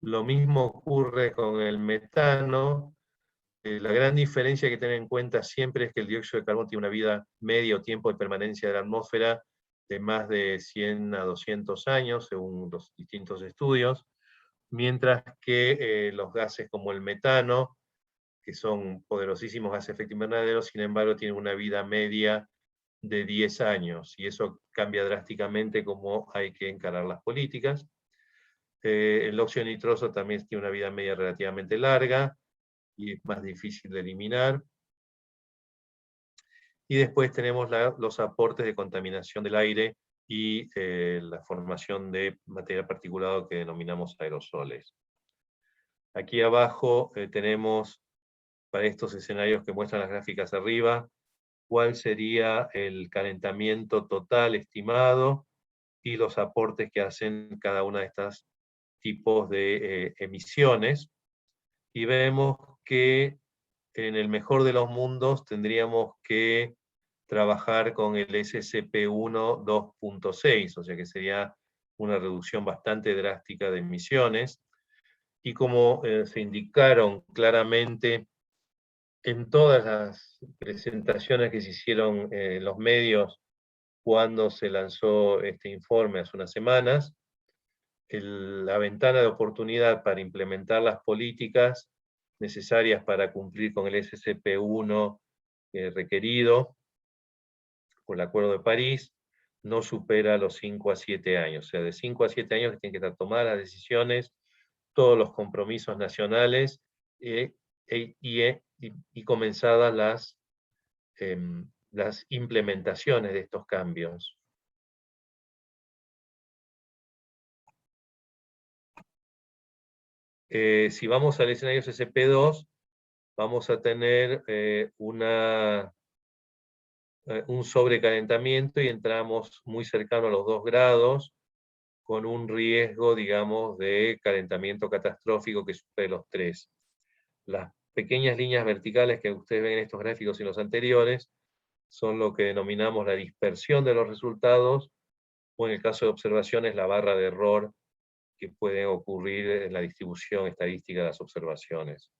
Lo mismo ocurre con el metano. La gran diferencia que tener en cuenta siempre es que el dióxido de carbono tiene una vida media o tiempo de permanencia de la atmósfera de más de 100 a 200 años, según los distintos estudios, mientras que los gases como el metano, que son poderosísimos gases de efecto invernadero, sin embargo tienen una vida media de 10 años, y eso cambia drásticamente cómo hay que encarar las políticas. El óxido nitroso también tiene una vida media relativamente larga y es más difícil de eliminar. Y después tenemos los aportes de contaminación del aire y la formación de material particulado que denominamos aerosoles. Aquí abajo tenemos, para estos escenarios que muestran las gráficas arriba, cuál sería el calentamiento total estimado y los aportes que hacen cada una de estas tipos de emisiones. Y vemos que en el mejor de los mundos tendríamos que trabajar con el SCP-1 2.6, o sea que sería una reducción bastante drástica de emisiones. Y como se indicaron claramente en todas las presentaciones que se hicieron en los medios cuando se lanzó este informe hace unas semanas, la ventana de oportunidad para implementar las políticas necesarias para cumplir con el SCP-1 requerido por el Acuerdo de París no supera los 5 a 7 años. O sea, de 5 a 7 años tienen que estar tomadas las decisiones, todos los compromisos nacionales y comenzadas las implementaciones de estos cambios. Si vamos al escenario SCP-2, vamos a tener un sobrecalentamiento y entramos muy cercano a los 2 grados, con un riesgo, digamos, de calentamiento catastrófico que supere los 3. Las pequeñas líneas verticales que ustedes ven en estos gráficos y en los anteriores son lo que denominamos la dispersión de los resultados, o en el caso de observaciones, la barra de error que pueden ocurrir en la distribución estadística de las observaciones.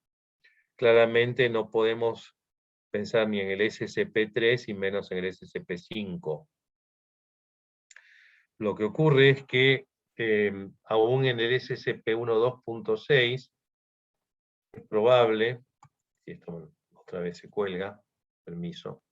Claramente no podemos pensar ni en el SCP-3 y menos en el SCP-5. Lo que ocurre es que aún en el SCP-1 2.6 es probable, y esto otra vez se cuelga, permiso.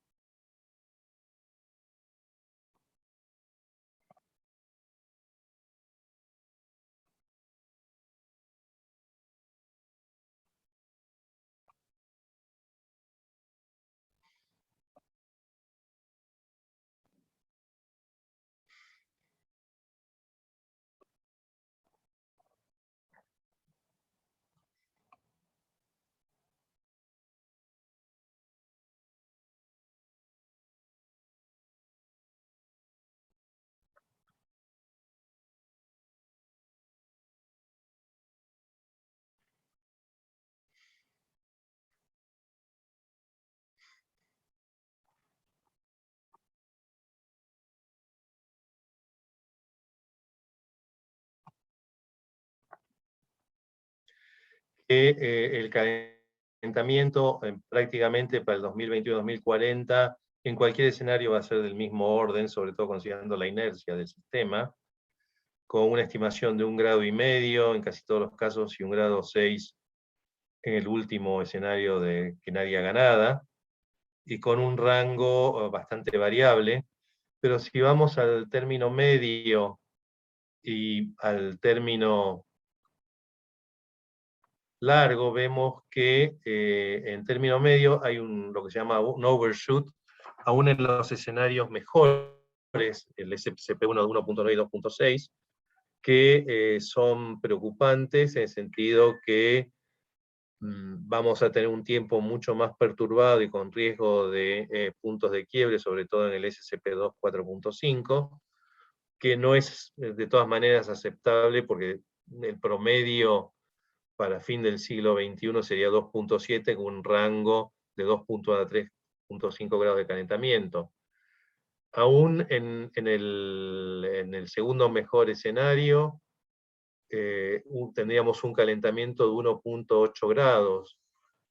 El calentamiento prácticamente para el 2021-2040 en cualquier escenario va a ser del mismo orden, sobre todo considerando la inercia del sistema, con una estimación de 1,5 grados en casi todos los casos y 1,6 grados en el último escenario de que nadie haga nada, y con un rango bastante variable. Pero si vamos al término medio y al término largo, vemos que en término medio hay lo que se llama un overshoot, aún en los escenarios mejores, el SCP-1 de 1.9 y 2.6, que son preocupantes en el sentido que vamos a tener un tiempo mucho más perturbado y con riesgo de puntos de quiebre, sobre todo en el SCP-2 4.5, que no es de todas maneras aceptable porque el promedio para fin del siglo XXI sería 2.7 con un rango de 2 a 3.5 grados de calentamiento. Aún en el segundo mejor escenario, tendríamos un calentamiento de 1.8 grados,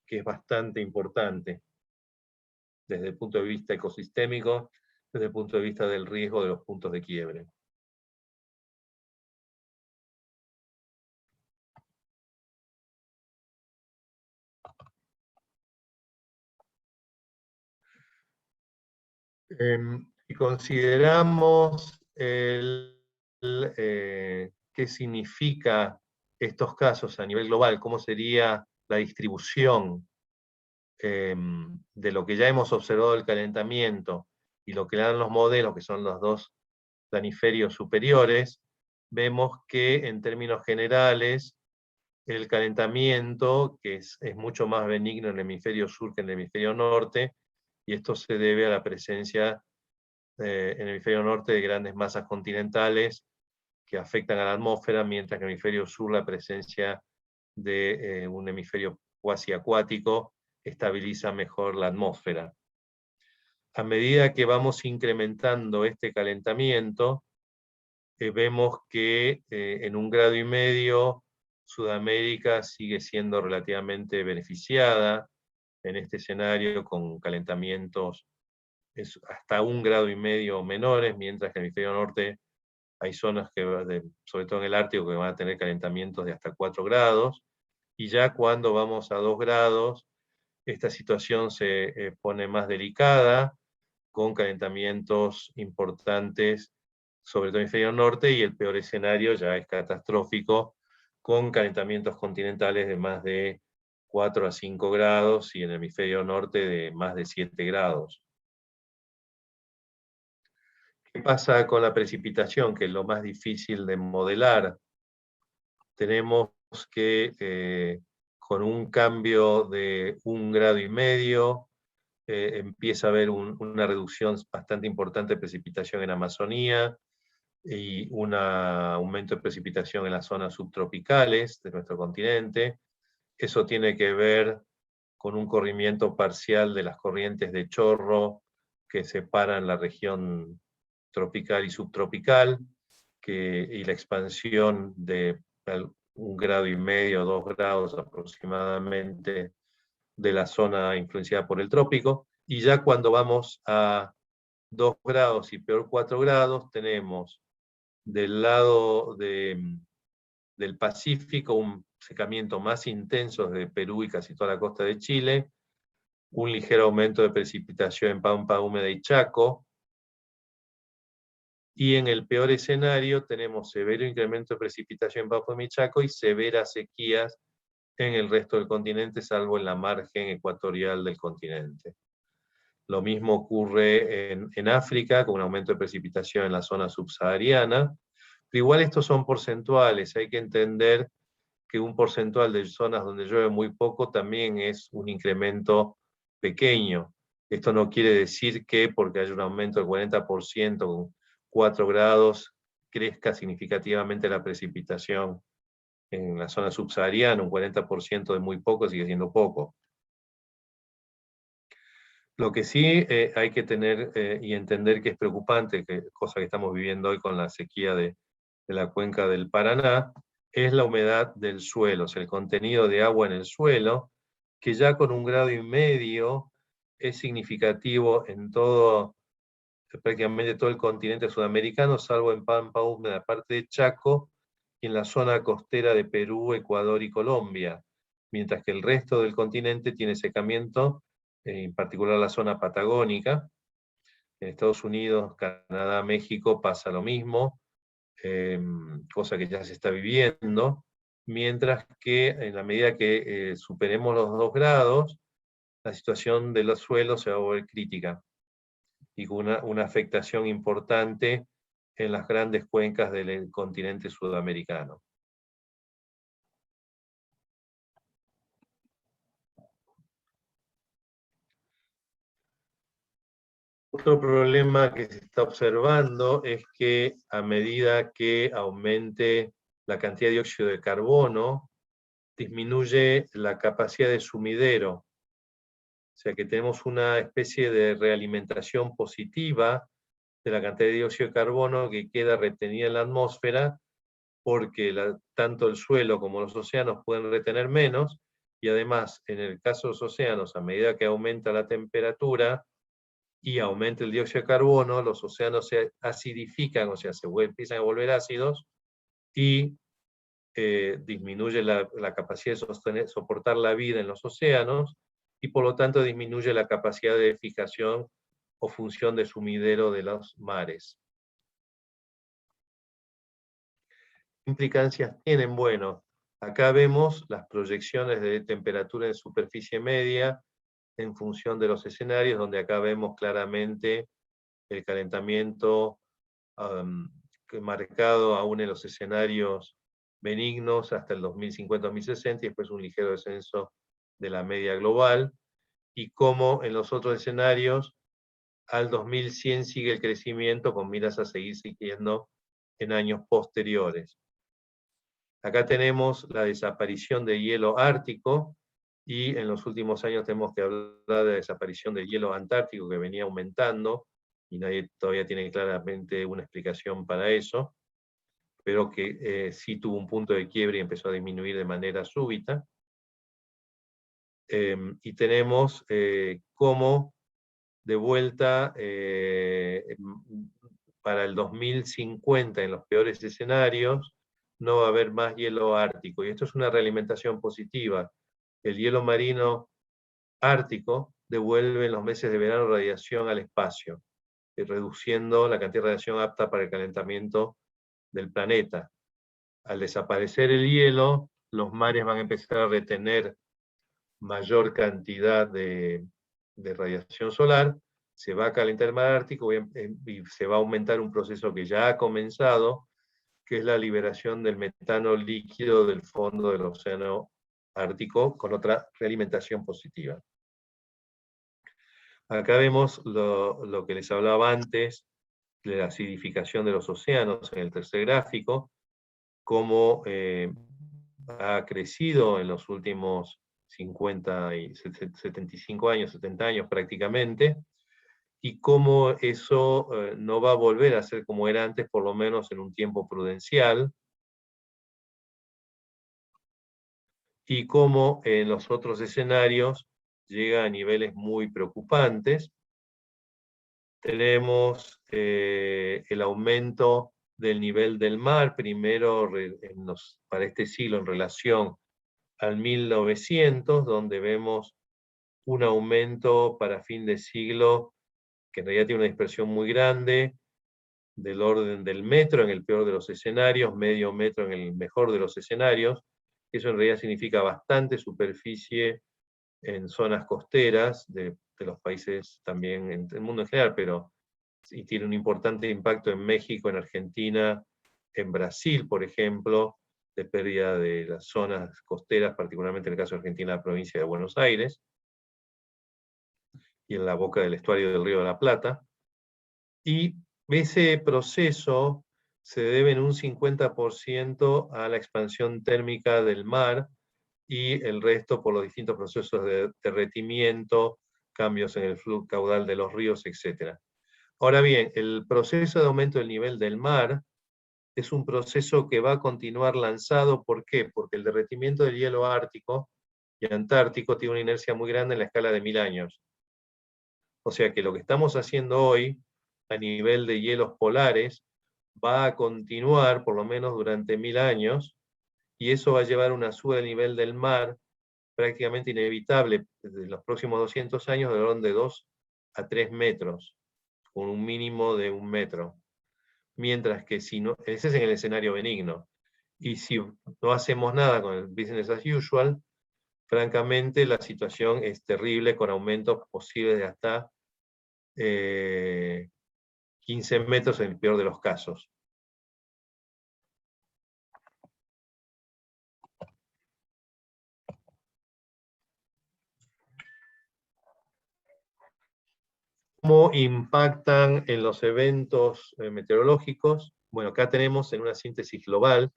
que es bastante importante desde el punto de vista ecosistémico, desde el punto de vista del riesgo de los puntos de quiebre. Y consideramos qué significa estos casos a nivel global, cómo sería la distribución de lo que ya hemos observado del calentamiento y lo que dan los modelos, que son los 2 planiferios superiores, vemos que en términos generales el calentamiento, que es mucho más benigno en el hemisferio sur que en el hemisferio norte, y esto se debe a la presencia en el hemisferio norte de grandes masas continentales que afectan a la atmósfera, mientras que en el hemisferio sur la presencia de un hemisferio cuasi acuático estabiliza mejor la atmósfera. A medida que vamos incrementando este calentamiento, vemos que en 1,5 grados Sudamérica sigue siendo relativamente beneficiada en este escenario con calentamientos hasta 1,5 grados menores, mientras que en el hemisferio norte hay zonas que, sobre todo en el Ártico, que van a tener calentamientos de hasta 4 grados, y ya cuando vamos a 2 grados, esta situación se pone más delicada, con calentamientos importantes, sobre todo en el hemisferio norte, y el peor escenario ya es catastrófico, con calentamientos continentales de más de 4 a 5 grados, y en el hemisferio norte de más de 7 grados. ¿Qué pasa con la precipitación? Que es lo más difícil de modelar. Tenemos que con un cambio de 1,5 grados, empieza a haber una reducción bastante importante de precipitación en Amazonía y un aumento de precipitación en las zonas subtropicales de nuestro continente. Eso tiene que ver con un corrimiento parcial de las corrientes de chorro que separan la región tropical y subtropical, y la expansión de 1,5 grados, 2 grados aproximadamente de la zona influenciada por el trópico, y ya cuando vamos a 2 grados y peor 4 grados, tenemos del lado del Pacífico un secamiento más intenso de Perú y casi toda la costa de Chile, un ligero aumento de precipitación en Pampa Húmeda y Chaco, y en el peor escenario tenemos severo incremento de precipitación en Pampa Húmeda y Chaco y severas sequías en el resto del continente, salvo en la margen ecuatorial del continente. Lo mismo ocurre en África, con un aumento de precipitación en la zona subsahariana. Pero igual estos son porcentuales, hay que entender que un porcentual de zonas donde llueve muy poco también es un incremento pequeño. Esto no quiere decir que porque haya un aumento del 40% con 4 grados, crezca significativamente la precipitación en la zona subsahariana. Un 40% de muy poco sigue siendo poco. Lo que sí hay que tener y entender que es preocupante, cosa que estamos viviendo hoy con la sequía de la cuenca del Paraná, es la humedad del suelo, o sea, el contenido de agua en el suelo, que ya con 1,5 grados es significativo en prácticamente todo el continente sudamericano, salvo en Pampa Húmeda, parte de Chaco, y en la zona costera de Perú, Ecuador y Colombia, mientras que el resto del continente tiene secamiento, en particular la zona patagónica. En Estados Unidos, Canadá, México pasa lo mismo, cosa que ya se está viviendo, mientras que en la medida que superemos los 2 grados, la situación de los suelos se va a volver crítica, y con una afectación importante en las grandes cuencas del continente sudamericano. Otro problema que se está observando es que a medida que aumente la cantidad de dióxido de carbono, disminuye la capacidad de sumidero. O sea que tenemos una especie de realimentación positiva de la cantidad de dióxido de carbono que queda retenida en la atmósfera, porque tanto el suelo como los océanos pueden retener menos, y además, en el caso de los océanos, a medida que aumenta la temperatura y aumenta el dióxido de carbono, los océanos se acidifican, o sea, empiezan a volver ácidos, y disminuye la capacidad de soportar la vida en los océanos, y por lo tanto disminuye la capacidad de fijación o función de sumidero de los mares. ¿Qué implicancias tienen? Bueno, acá vemos las proyecciones de temperatura en superficie media en función de los escenarios, donde acá vemos claramente el calentamiento marcado aún en los escenarios benignos hasta el 2050-2060, y después un ligero descenso de la media global, y cómo en los otros escenarios al 2100 sigue el crecimiento con miras a seguir siguiendo en años posteriores. Acá tenemos la desaparición de hielo ártico, y en los últimos años tenemos que hablar de la desaparición del hielo antártico que venía aumentando, y nadie todavía tiene claramente una explicación para eso, pero que sí tuvo un punto de quiebre y empezó a disminuir de manera súbita. Y tenemos cómo de vuelta para el 2050, en los peores escenarios, no va a haber más hielo ártico. Y esto es una realimentación positiva. El hielo marino ártico devuelve en los meses de verano radiación al espacio, reduciendo la cantidad de radiación apta para el calentamiento del planeta. Al desaparecer el hielo, los mares van a empezar a retener mayor cantidad de radiación solar, se va a calentar el mar Ártico y se va a aumentar un proceso que ya ha comenzado, que es la liberación del metano líquido del fondo del océano Ártico, con otra realimentación positiva. Acá vemos lo que les hablaba antes, de la acidificación de los océanos en el tercer gráfico, cómo ha crecido en los últimos 50 y 75 años, 70 años prácticamente, y cómo eso no va a volver a ser como era antes, por lo menos en un tiempo prudencial, y cómo en los otros escenarios llega a niveles muy preocupantes. Tenemos el aumento del nivel del mar, primero para este siglo en relación al 1900, donde vemos un aumento para fin de siglo que en realidad tiene una dispersión muy grande, del orden del metro en el peor de los escenarios, medio metro en el mejor de los escenarios. Eso en realidad significa bastante superficie en zonas costeras de los países también, en el mundo en general, pero y tiene un importante impacto en México, en Argentina, en Brasil, por ejemplo, de pérdida de las zonas costeras, particularmente en el caso de Argentina, la provincia de Buenos Aires, y en la boca del estuario del Río de la Plata. Y ese proceso se debe en un 50% a la expansión térmica del mar y el resto por los distintos procesos de derretimiento, cambios en el flujo caudal de los ríos, etc. Ahora bien, el proceso de aumento del nivel del mar es un proceso que va a continuar lanzado. ¿Por qué? Porque el derretimiento del hielo ártico y antártico tiene una inercia muy grande en la escala de 1000 años. O sea que lo que estamos haciendo hoy a nivel de hielos polares va a continuar por lo menos durante 1000 años, y eso va a llevar una suba del nivel del mar prácticamente inevitable desde los próximos 200 años de orden de 2 a 3 metros, con un mínimo de 1 metro. Mientras que si no, ese es en el escenario benigno, y si no hacemos nada con el business as usual, francamente la situación es terrible, con aumentos posibles de hasta 15 metros en el peor de los casos. ¿Cómo impactan en los eventos meteorológicos? Bueno, acá tenemos en una síntesis global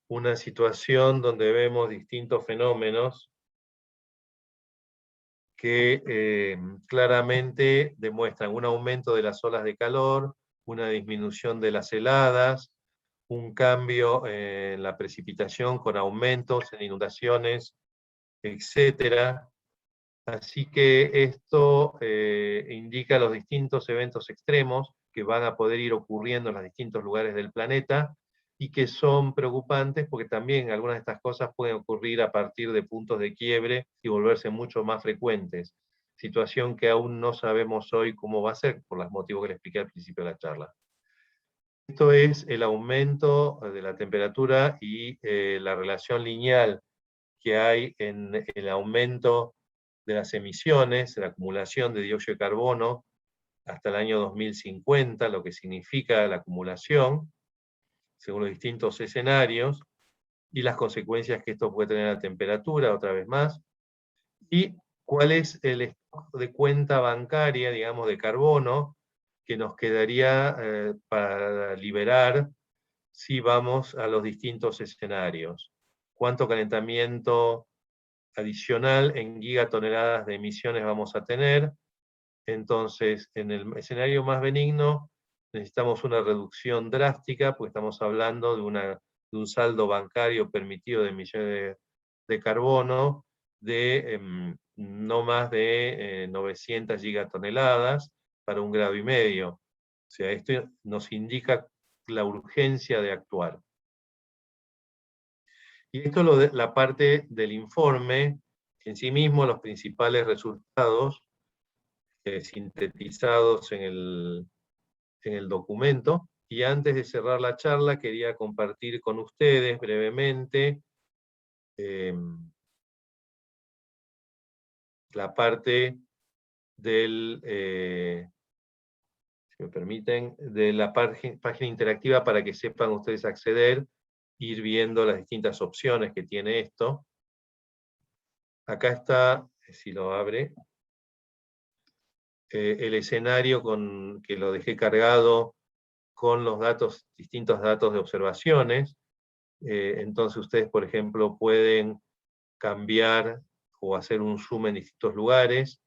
una situación donde vemos distintos fenómenos que claramente demuestran un aumento de las olas de calor, una disminución de las heladas, un cambio en la precipitación con aumentos en inundaciones, etc. Así que esto indica los distintos eventos extremos que van a poder ir ocurriendo en los distintos lugares del planeta y que son preocupantes porque también algunas de estas cosas pueden ocurrir a partir de puntos de quiebre y volverse mucho más frecuentes. Situación que aún no sabemos hoy cómo va a ser, por los motivos que le expliqué al principio de la charla. Esto es el aumento de la temperatura y la relación lineal que hay en el aumento de las emisiones, la acumulación de dióxido de carbono hasta el año 2050, lo que significa la acumulación, según los distintos escenarios, y las consecuencias que esto puede tener a la temperatura, otra vez más, y cuál es el estado de cuenta bancaria, digamos, de carbono, que nos quedaría para liberar si vamos a los distintos escenarios. cuánto calentamiento adicional en gigatoneladas de emisiones vamos a tener. Entonces, en el escenario más benigno, necesitamos una reducción drástica, porque estamos hablando de un saldo bancario permitido de emisiones de carbono de no más de 900 gigatoneladas para 1,5 grados. O sea, esto nos indica la urgencia de actuar. Y esto es la parte del informe, en sí mismo los principales resultados sintetizados en el documento. Y antes de cerrar la charla, quería compartir con ustedes brevemente la parte del, si me permiten, de la página interactiva para que sepan ustedes acceder, ir viendo las distintas opciones que tiene esto. Acá está, si lo abre, el escenario que lo dejé cargado con los datos, distintos datos de observaciones. Entonces ustedes, por ejemplo, pueden cambiar o hacer un zoom en distintos lugares.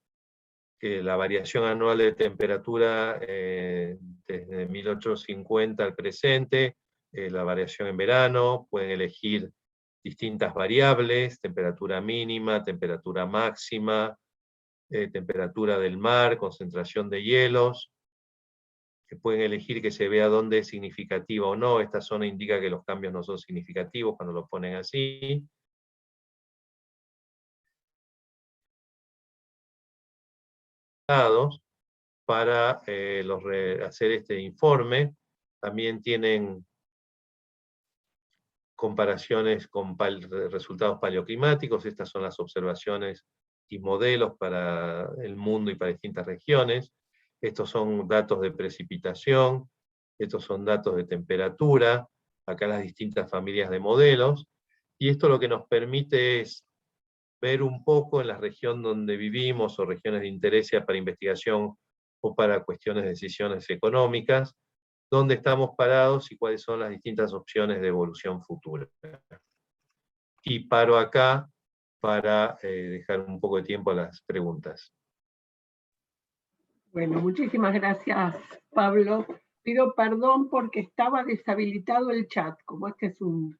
La variación anual de temperatura desde 1850 al presente, la variación en verano, pueden elegir distintas variables, temperatura mínima, temperatura máxima, temperatura del mar, concentración de hielos, que pueden elegir que se vea dónde es significativa o no. Esta zona indica que los cambios no son significativos cuando lo ponen así. Para hacer este informe. También tienen comparaciones con resultados paleoclimáticos. Estas son las observaciones y modelos para el mundo y para distintas regiones. Estos son datos de precipitación, estos son datos de temperatura, acá las distintas familias de modelos, y esto lo que nos permite es ver un poco en la región donde vivimos, o regiones de interés para investigación o para cuestiones de decisiones económicas, dónde estamos parados y cuáles son las distintas opciones de evolución futura. Y paro acá para dejar un poco de tiempo a las preguntas. Bueno, muchísimas gracias, Pablo. Pido perdón porque estaba deshabilitado el chat, como este es un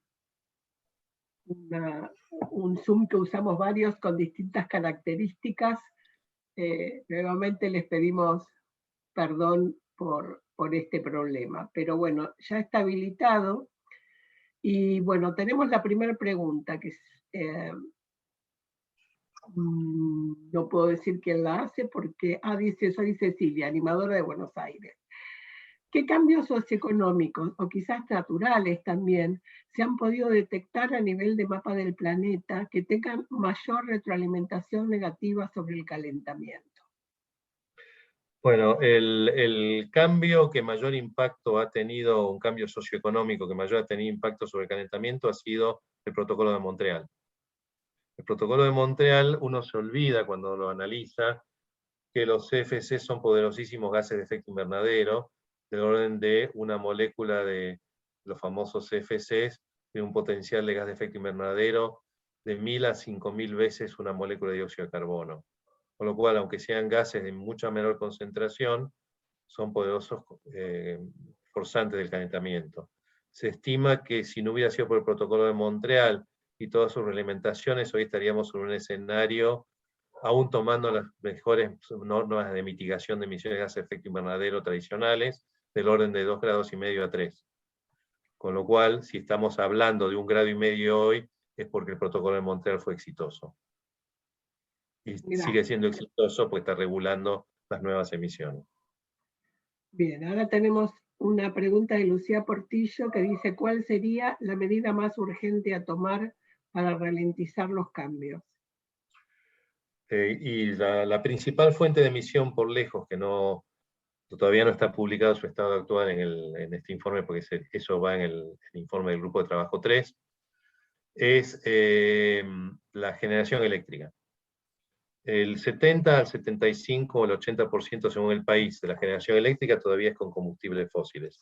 Zoom que usamos varios con distintas características. Nuevamente les pedimos perdón por este problema, pero bueno, ya está habilitado. Y bueno, tenemos la primera pregunta, que es, no puedo decir quién la hace porque, soy Cecilia, animadora de Buenos Aires. ¿Qué cambios socioeconómicos, o quizás naturales también, se han podido detectar a nivel de mapa del planeta que tengan mayor retroalimentación negativa sobre el calentamiento? Bueno, el cambio que mayor impacto ha tenido, un cambio socioeconómico que mayor ha tenido impacto sobre el calentamiento ha sido el Protocolo de Montreal. El Protocolo de Montreal, uno se olvida cuando lo analiza, que los CFC son poderosísimos gases de efecto invernadero, del orden de una molécula de los famosos CFCs, de un potencial de gas de efecto invernadero de 1000 a 5000 veces una molécula de dióxido de carbono. Con lo cual, aunque sean gases de mucha menor concentración, son poderosos forzantes del calentamiento. Se estima que si no hubiera sido por el Protocolo de Montreal y todas sus reglamentaciones, hoy estaríamos en un escenario, aún tomando las mejores normas de mitigación de emisiones de gases de efecto invernadero tradicionales, del orden de 2,5 grados a 3. Con lo cual, si estamos hablando de 1,5 grados hoy, es porque el Protocolo de Montreal fue exitoso. Y sigue siendo exitoso porque está regulando las nuevas emisiones. Bien, ahora tenemos una pregunta de Lucía Portillo que dice: ¿cuál sería la medida más urgente a tomar para ralentizar los cambios? Y la principal fuente de emisión por lejos, que todavía no está publicado su estado actual en este informe, porque eso va en el informe del Grupo de Trabajo 3, es la generación eléctrica. El 70 al 75 o el 80% según el país de la generación eléctrica todavía es con combustibles fósiles.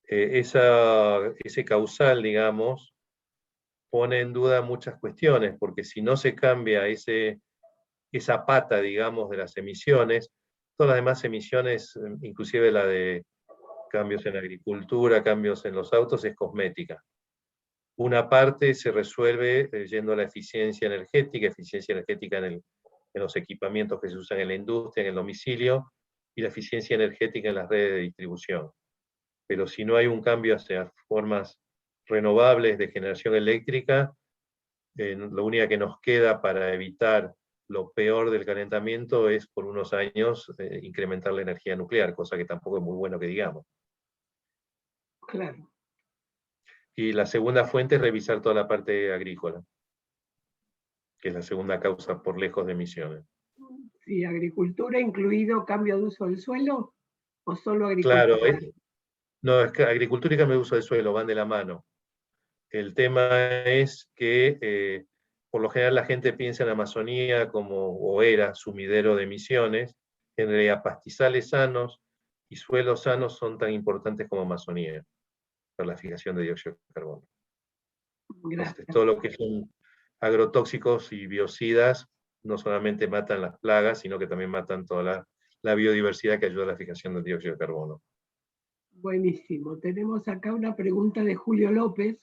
Ese causal, digamos, pone en duda muchas cuestiones, porque si no se cambia esa pata, digamos, de las emisiones, todas las demás emisiones, inclusive la de cambios en agricultura, cambios en los autos, es cosmética. Una parte se resuelve yendo a la eficiencia energética en los equipamientos que se usan en la industria, en el domicilio, y la eficiencia energética en las redes de distribución. Pero si no hay un cambio hacia formas renovables de generación eléctrica, lo único que nos queda para evitar lo peor del calentamiento es por unos años incrementar la energía nuclear, cosa que tampoco es muy bueno que digamos. Claro. Y la segunda fuente es revisar toda la parte agrícola, que es la segunda causa por lejos de emisiones. ¿Y agricultura incluido cambio de uso del suelo o solo Claro, agricultura? no, es que agricultura y cambio de uso del suelo van de la mano. El tema es que por lo general la gente piensa en Amazonía como, o era, sumidero de emisiones. En realidad pastizales sanos y suelos sanos son tan importantes como Amazonía para la fijación de dióxido de carbono. Entonces, Gracias. todo lo que son agrotóxicos y biocidas no solamente matan las plagas, sino que también matan toda la biodiversidad que ayuda a la fijación del dióxido de carbono. Buenísimo. Tenemos acá una pregunta de Julio López.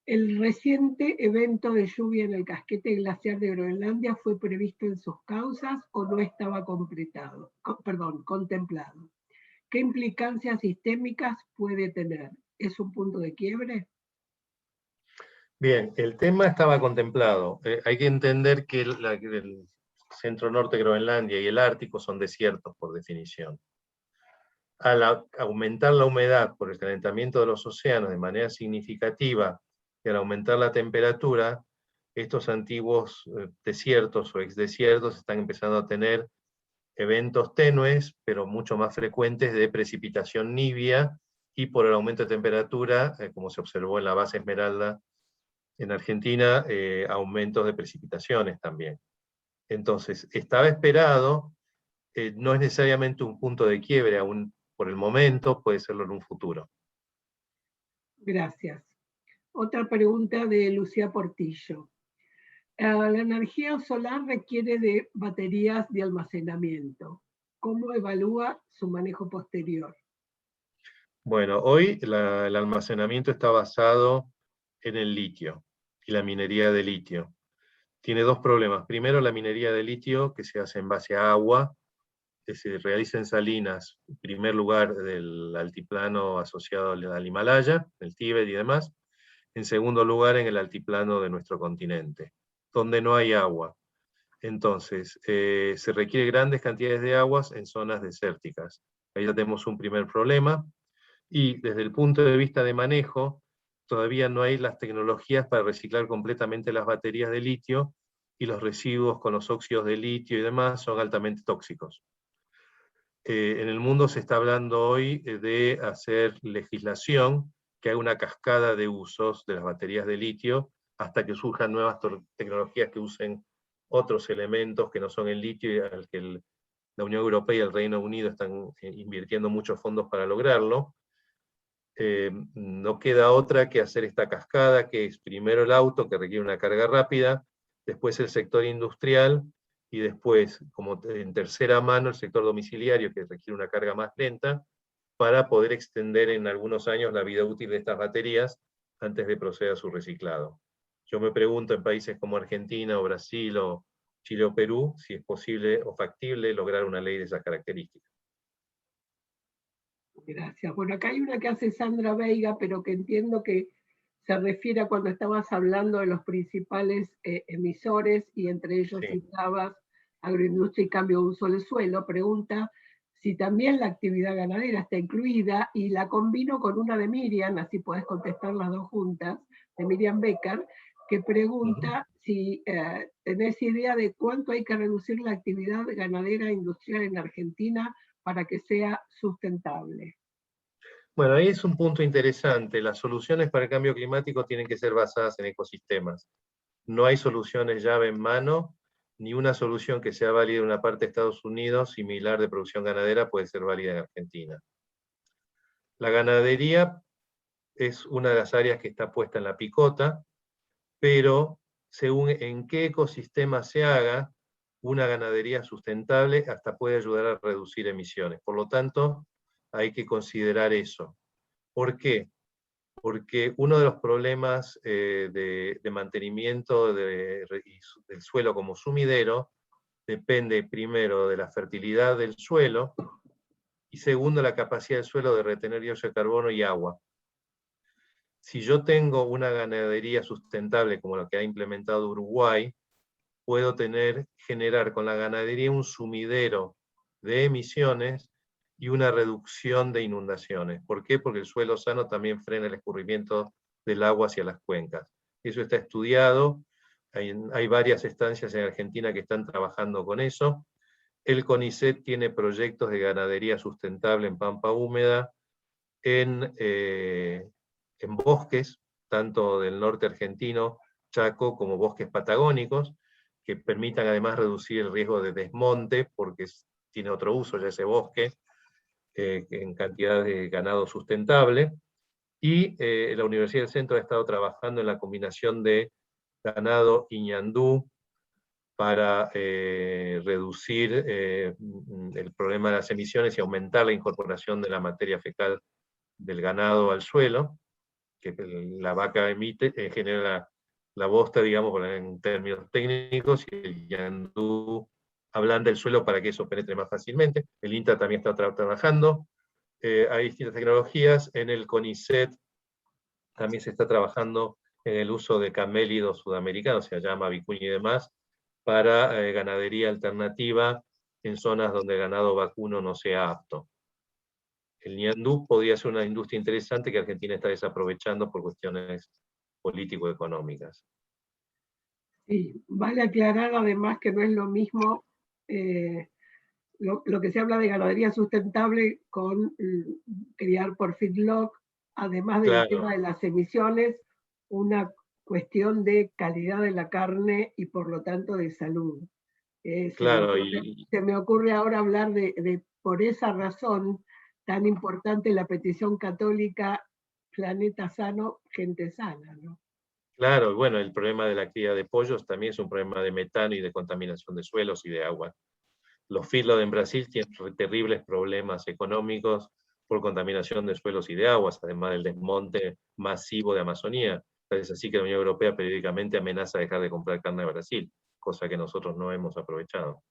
¿El reciente evento de lluvia en el casquete glaciar de Groenlandia fue previsto en sus causas o no estaba contemplado? ¿Qué implicancias sistémicas puede tener? ¿Es un punto de quiebre? Bien, el tema estaba contemplado. Hay que entender que el centro norte de Groenlandia y el Ártico son desiertos por definición. Al aumentar la humedad por el calentamiento de los océanos de manera significativa y al aumentar la temperatura, estos antiguos desiertos o exdesiertos están empezando a tener eventos tenues, pero mucho más frecuentes de precipitación nibia y por el aumento de temperatura, como se observó en la base Esmeralda en Argentina, aumentos de precipitaciones también. Entonces, estaba esperado, no es necesariamente un punto de quiebre aún por el momento, puede serlo en un futuro. Gracias. Otra pregunta de Lucía Portillo. La energía solar requiere de baterías de almacenamiento. ¿Cómo evalúa su manejo posterior? Bueno, hoy el almacenamiento está basado en el litio y la minería de litio. Tiene dos problemas. Primero, la minería de litio, que se hace en base a agua, que se realiza en salinas, en primer lugar del altiplano asociado al Himalaya, el Tíbet y demás. En segundo lugar, en el altiplano de nuestro continente, donde no hay agua. Entonces, se requiere grandes cantidades de aguas en zonas desérticas. Ahí ya tenemos un primer problema. Y desde el punto de vista de manejo, todavía no hay las tecnologías para reciclar completamente las baterías de litio, y los residuos con los óxidos de litio y demás son altamente tóxicos. En el mundo se está hablando hoy de hacer legislación que haga una cascada de usos de las baterías de litio hasta que surjan nuevas tecnologías que usen otros elementos que no son el litio y al que la Unión Europea y el Reino Unido están invirtiendo muchos fondos para lograrlo. No queda otra que hacer esta cascada, que es primero el auto, que requiere una carga rápida, después el sector industrial, y después, como en tercera mano, el sector domiciliario, que requiere una carga más lenta, para poder extender en algunos años la vida útil de estas baterías antes de proceder a su reciclado. Yo me pregunto en países como Argentina o Brasil o Chile o Perú si es posible o factible lograr una ley de esas características. Gracias. Bueno, acá hay una que hace Sandra Veiga, pero que entiendo que se refiere a cuando estabas hablando de los principales emisores y entre ellos Sí. citabas agroindustria y cambio de uso del suelo. Pregunta si también la actividad ganadera está incluida y la combino con una de Miriam, así puedes contestar las dos juntas, de Miriam Becker, que pregunta si tenés idea de cuánto hay que reducir la actividad ganadera industrial en Argentina para que sea sustentable. Bueno, ahí es un punto interesante. Las soluciones para el cambio climático tienen que ser basadas en ecosistemas. No hay soluciones llave en mano, ni una solución que sea válida en una parte de Estados Unidos similar de producción ganadera puede ser válida en Argentina. La ganadería es una de las áreas que está puesta en la picota, pero según en qué ecosistema se haga, una ganadería sustentable hasta puede ayudar a reducir emisiones. Por lo tanto, hay que considerar eso. ¿Por qué? Porque uno de los problemas de mantenimiento del suelo como sumidero depende primero de la fertilidad del suelo y segundo la capacidad del suelo de retener dióxido de carbono y agua. Si yo tengo una ganadería sustentable como la que ha implementado Uruguay, puedo generar con la ganadería un sumidero de emisiones y una reducción de inundaciones. ¿Por qué? Porque el suelo sano también frena el escurrimiento del agua hacia las cuencas. Eso está estudiado, hay varias estancias en Argentina que están trabajando con eso. El CONICET tiene proyectos de ganadería sustentable en pampa húmeda, en bosques, tanto del norte argentino, Chaco, como bosques patagónicos, que permitan además reducir el riesgo de desmonte, porque tiene otro uso ya ese bosque, en cantidad de ganado sustentable. Y la Universidad del Centro ha estado trabajando en la combinación de ganado y ñandú para reducir el problema de las emisiones y aumentar la incorporación de la materia fecal del ganado al suelo, que la vaca emite, genera la bosta, digamos, en términos técnicos, y el ñandú ablanda el suelo para que eso penetre más fácilmente. El INTA también está trabajando. Hay distintas tecnologías. En el CONICET también se está trabajando en el uso de camélidos sudamericanos, se llama vicuña y demás, para ganadería alternativa en zonas donde el ganado vacuno no sea apto. El ñandú podría ser una industria interesante que Argentina está desaprovechando por cuestiones político-económicas. Sí, vale aclarar además que no es lo mismo lo que se habla de ganadería sustentable con criar por feedlot, además del Claro, tema de las emisiones, una cuestión de calidad de la carne y por lo tanto de salud. claro, Se me ocurre ahora hablar de por esa razón tan importante la petición católica, planeta sano, gente sana, ¿no? claro, bueno, el problema de la cría de pollos también es un problema de metano y de contaminación de suelos y de agua. Los feedlot en Brasil tienen terribles problemas económicos por contaminación de suelos y de aguas, además del desmonte masivo de Amazonía. Es así que la Unión Europea periódicamente amenaza dejar de comprar carne de Brasil, cosa que nosotros no hemos aprovechado.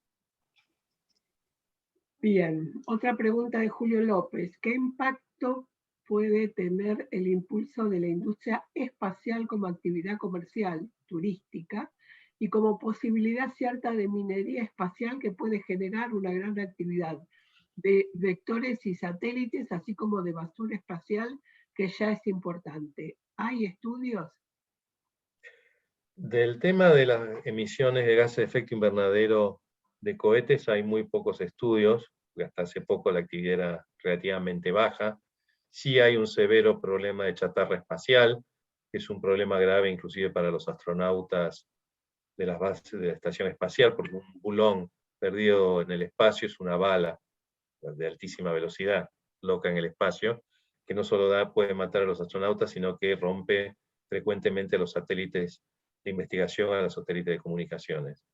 Bien, otra pregunta de Julio López. ¿Qué impacto puede tener el impulso de la industria espacial como actividad comercial, turística, y como posibilidad cierta de minería espacial que puede generar una gran actividad de vectores y satélites, así como de basura espacial, que ya es importante? ¿Hay estudios? Del tema de las emisiones de gases de efecto invernadero de cohetes hay muy pocos estudios, porque hasta hace poco la actividad era relativamente baja. Sí hay un severo problema de chatarra espacial, que es un problema grave inclusive para los astronautas de las bases de la estación espacial, porque un bulón perdido en el espacio es una bala de altísima velocidad, loca en el espacio, que no solo puede matar a los astronautas, sino que rompe frecuentemente los satélites de investigación a los satélites de comunicaciones.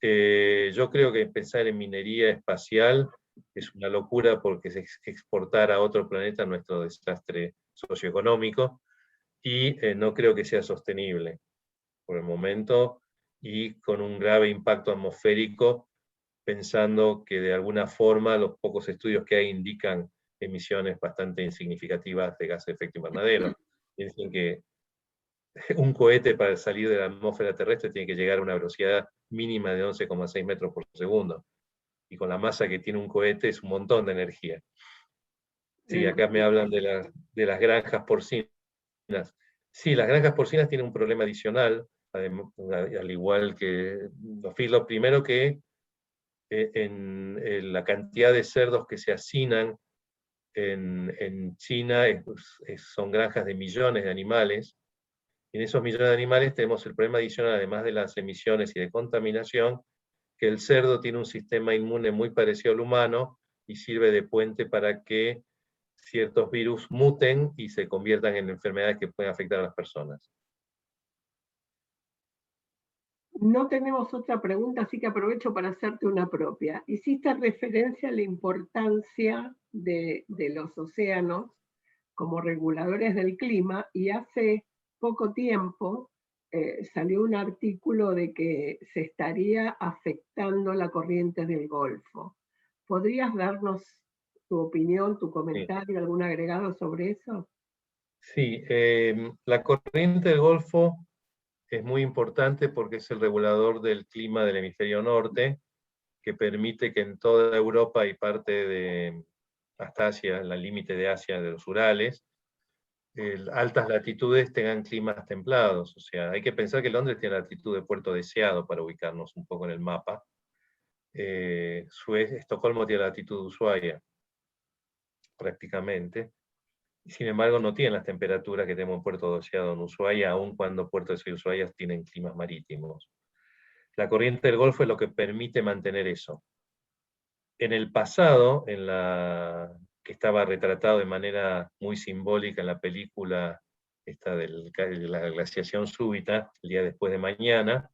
Yo creo que pensar en minería espacial es una locura porque es exportar a otro planeta nuestro desastre socioeconómico y no creo que sea sostenible por el momento y con un grave impacto atmosférico, pensando que de alguna forma los pocos estudios que hay indican emisiones bastante insignificativas de gases de efecto invernadero. Dicen que un cohete para salir de la atmósfera terrestre tiene que llegar a una velocidad mínima de 11,6 metros por segundo. Y con la masa que tiene un cohete es un montón de energía. Sí, acá me hablan de las granjas porcinas. Sí, las granjas porcinas tienen un problema adicional, al igual que los feedlots. Primero que en la cantidad de cerdos que se hacinan en China son granjas de millones de animales. En esos millones de animales tenemos el problema adicional, además de las emisiones y de contaminación, que el cerdo tiene un sistema inmune muy parecido al humano y sirve de puente para que ciertos virus muten y se conviertan en enfermedades que pueden afectar a las personas. No tenemos otra pregunta, así que aprovecho para hacerte una propia. Hiciste referencia a la importancia de los océanos como reguladores del clima, y hace poco tiempo salió un artículo de que se estaría afectando la corriente del Golfo. ¿Podrías darnos tu opinión, tu comentario, algún agregado sobre eso? Sí, la corriente del Golfo es muy importante porque es el regulador del clima del hemisferio norte, que permite que en toda Europa y parte de hasta Asia, en el límite de Asia, de los Urales, altas latitudes tengan climas templados. O sea, hay que pensar que Londres tiene la latitud de Puerto Deseado, para ubicarnos un poco en el mapa. Estocolmo tiene la latitud de Ushuaia, prácticamente. Sin embargo, no tienen las temperaturas que tenemos en Puerto Deseado, en Ushuaia, aun cuando Puerto Deseado y Ushuaia tienen climas marítimos. La corriente del Golfo es lo que permite mantener eso. En el pasado, que estaba retratado de manera muy simbólica en la película esta de la glaciación súbita, el día después de mañana,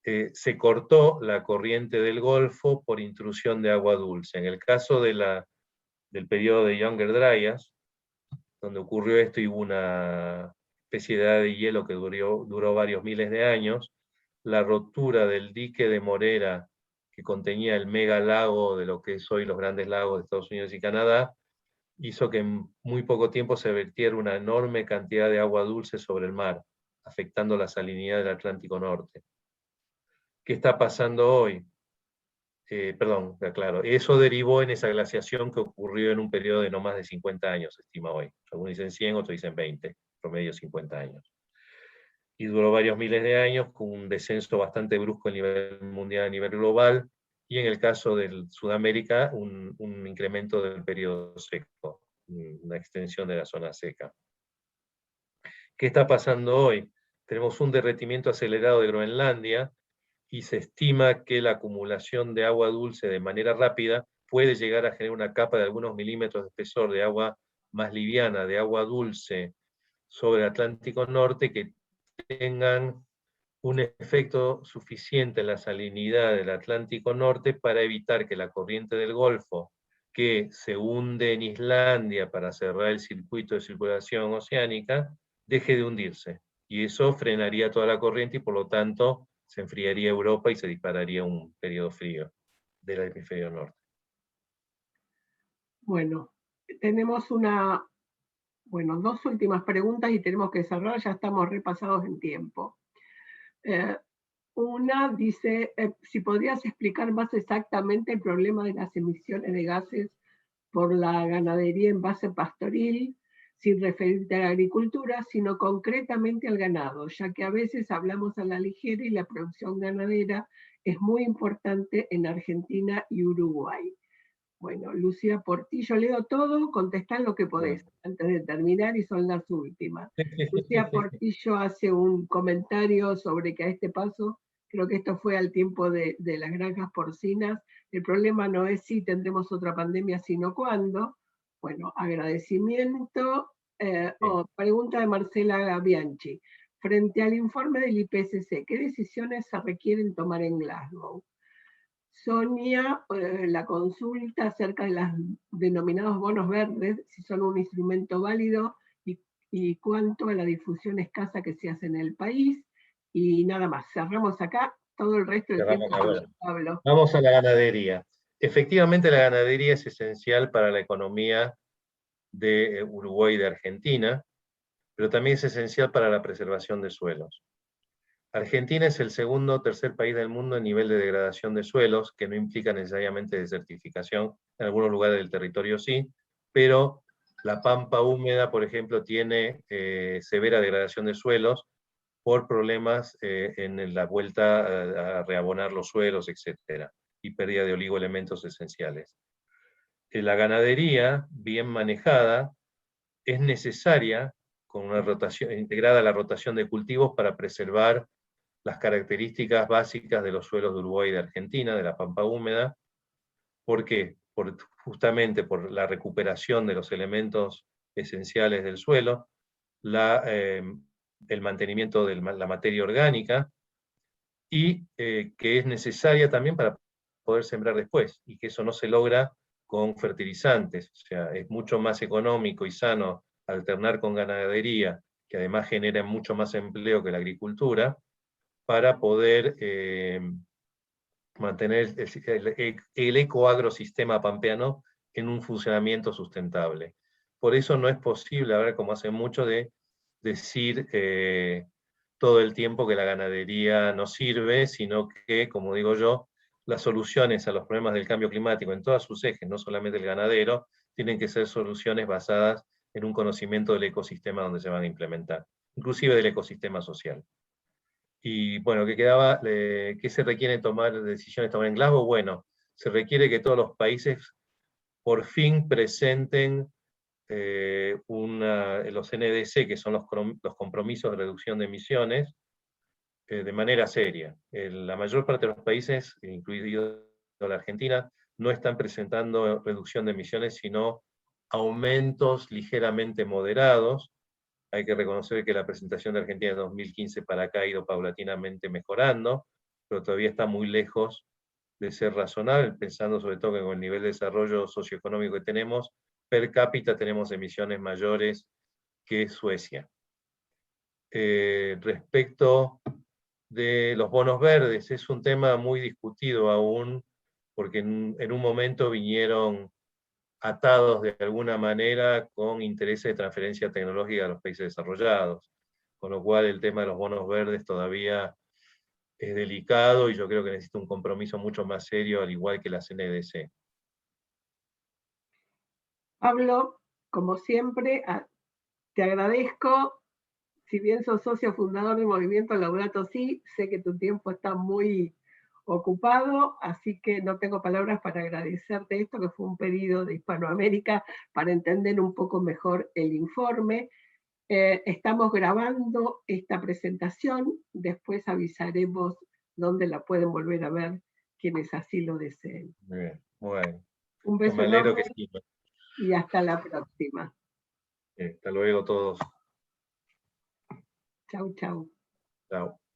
se cortó la corriente del Golfo por intrusión de agua dulce. En el caso del periodo de Younger Dryas, donde ocurrió esto y hubo una especie de edad de hielo que duró varios miles de años, la rotura del dique de Morera, que contenía el mega lago de lo que es hoy los grandes lagos de Estados Unidos y Canadá, hizo que en muy poco tiempo se vertiera una enorme cantidad de agua dulce sobre el mar, afectando la salinidad del Atlántico Norte. ¿Qué está pasando hoy? Perdón, claro, eso derivó en esa glaciación que ocurrió en un periodo de no más de 50 años, se estima hoy. Algunos dicen 100, otros dicen 20, promedio 50 años. Y duró varios miles de años, con un descenso bastante brusco a nivel mundial, a nivel global, y en el caso de Sudamérica, un incremento del periodo seco, una extensión de la zona seca. ¿Qué está pasando hoy? Tenemos un derretimiento acelerado de Groenlandia, y se estima que la acumulación de agua dulce de manera rápida puede llegar a generar una capa de algunos milímetros de espesor de agua más liviana, de agua dulce, sobre el Atlántico Norte, que tengan un efecto suficiente en la salinidad del Atlántico Norte para evitar que la corriente del Golfo, que se hunde en Islandia para cerrar el circuito de circulación oceánica, deje de hundirse. Y eso frenaría toda la corriente y por lo tanto se enfriaría Europa y se dispararía un periodo frío del hemisferio norte. Bueno, tenemos dos últimas preguntas y tenemos que cerrar, ya estamos repasados en tiempo. Una dice, si podrías explicar más exactamente el problema de las emisiones de gases por la ganadería en base pastoril, sin referirte a la agricultura, sino concretamente al ganado, ya que a veces hablamos a la ligera y la producción ganadera es muy importante en Argentina y Uruguay. Bueno, Lucía Portillo, leo todo, contestá lo que podés antes de terminar y son las últimas. Lucía Portillo hace un comentario sobre que a este paso, creo que esto fue al tiempo de las granjas porcinas, el problema no es si tendremos otra pandemia, sino cuándo. Bueno, agradecimiento. Pregunta de Marcela Bianchi. Frente al informe del IPCC, ¿qué decisiones se requieren tomar en Glasgow? Sonia, la consulta acerca de los denominados bonos verdes, si son un instrumento válido y cuánto a la difusión escasa que se hace en el país. Y nada más, cerramos acá, todo el resto del tiempo. Pablo. Vamos a la ganadería. Efectivamente, la ganadería es esencial para la economía de Uruguay y de Argentina, pero también es esencial para la preservación de suelos. Argentina es el segundo o tercer país del mundo en nivel de degradación de suelos, que no implica necesariamente desertificación. En algunos lugares del territorio sí, pero la pampa húmeda, por ejemplo, tiene severa degradación de suelos por problemas en la vuelta a reabonar los suelos, etc., y pérdida de oligoelementos esenciales. La ganadería, bien manejada, es necesaria con una rotación integrada a la rotación de cultivos para preservar las características básicas de los suelos de Uruguay y de Argentina, de la pampa húmeda. ¿Por qué? justamente por la recuperación de los elementos esenciales del suelo, el mantenimiento de la materia orgánica, y que es necesaria también para poder sembrar después, y que eso no se logra con fertilizantes. O sea, es mucho más económico y sano alternar con ganadería, que además genera mucho más empleo que la agricultura, para poder mantener el ecoagrosistema pampeano en un funcionamiento sustentable. Por eso no es posible, ahora como hace mucho, de decir todo el tiempo que la ganadería no sirve, sino que, como digo yo, las soluciones a los problemas del cambio climático en todos sus ejes, no solamente el ganadero, tienen que ser soluciones basadas en un conocimiento del ecosistema donde se van a implementar, inclusive del ecosistema social. Y bueno, ¿qué se requiere tomar decisiones tomar en Glasgow? Bueno, se requiere que todos los países por fin presenten los NDC, que son los compromisos de reducción de emisiones, de manera seria. La mayor parte de los países, incluido la Argentina, no están presentando reducción de emisiones, sino aumentos ligeramente moderados. Hay que reconocer que la presentación de Argentina de 2015 para acá ha ido paulatinamente mejorando, pero todavía está muy lejos de ser razonable, pensando sobre todo que con el nivel de desarrollo socioeconómico que tenemos, per cápita tenemos emisiones mayores que Suecia. Respecto de los bonos verdes, es un tema muy discutido aún, porque en un momento vinieron atados de alguna manera con intereses de transferencia tecnológica a los países desarrollados, con lo cual el tema de los bonos verdes todavía es delicado y yo creo que necesita un compromiso mucho más serio, al igual que la CNDC. Pablo, como siempre, te agradezco. Si bien sos socio fundador del movimiento Laudato Si, sé que tu tiempo está muy ocupado, así que no tengo palabras para agradecerte esto, que fue un pedido de Hispanoamérica para entender un poco mejor el informe. Estamos grabando esta presentación, después avisaremos dónde la pueden volver a ver quienes así lo deseen. Muy bien, bueno. Un beso enorme y hasta la próxima. Hasta luego todos. Chau, chau. Chao.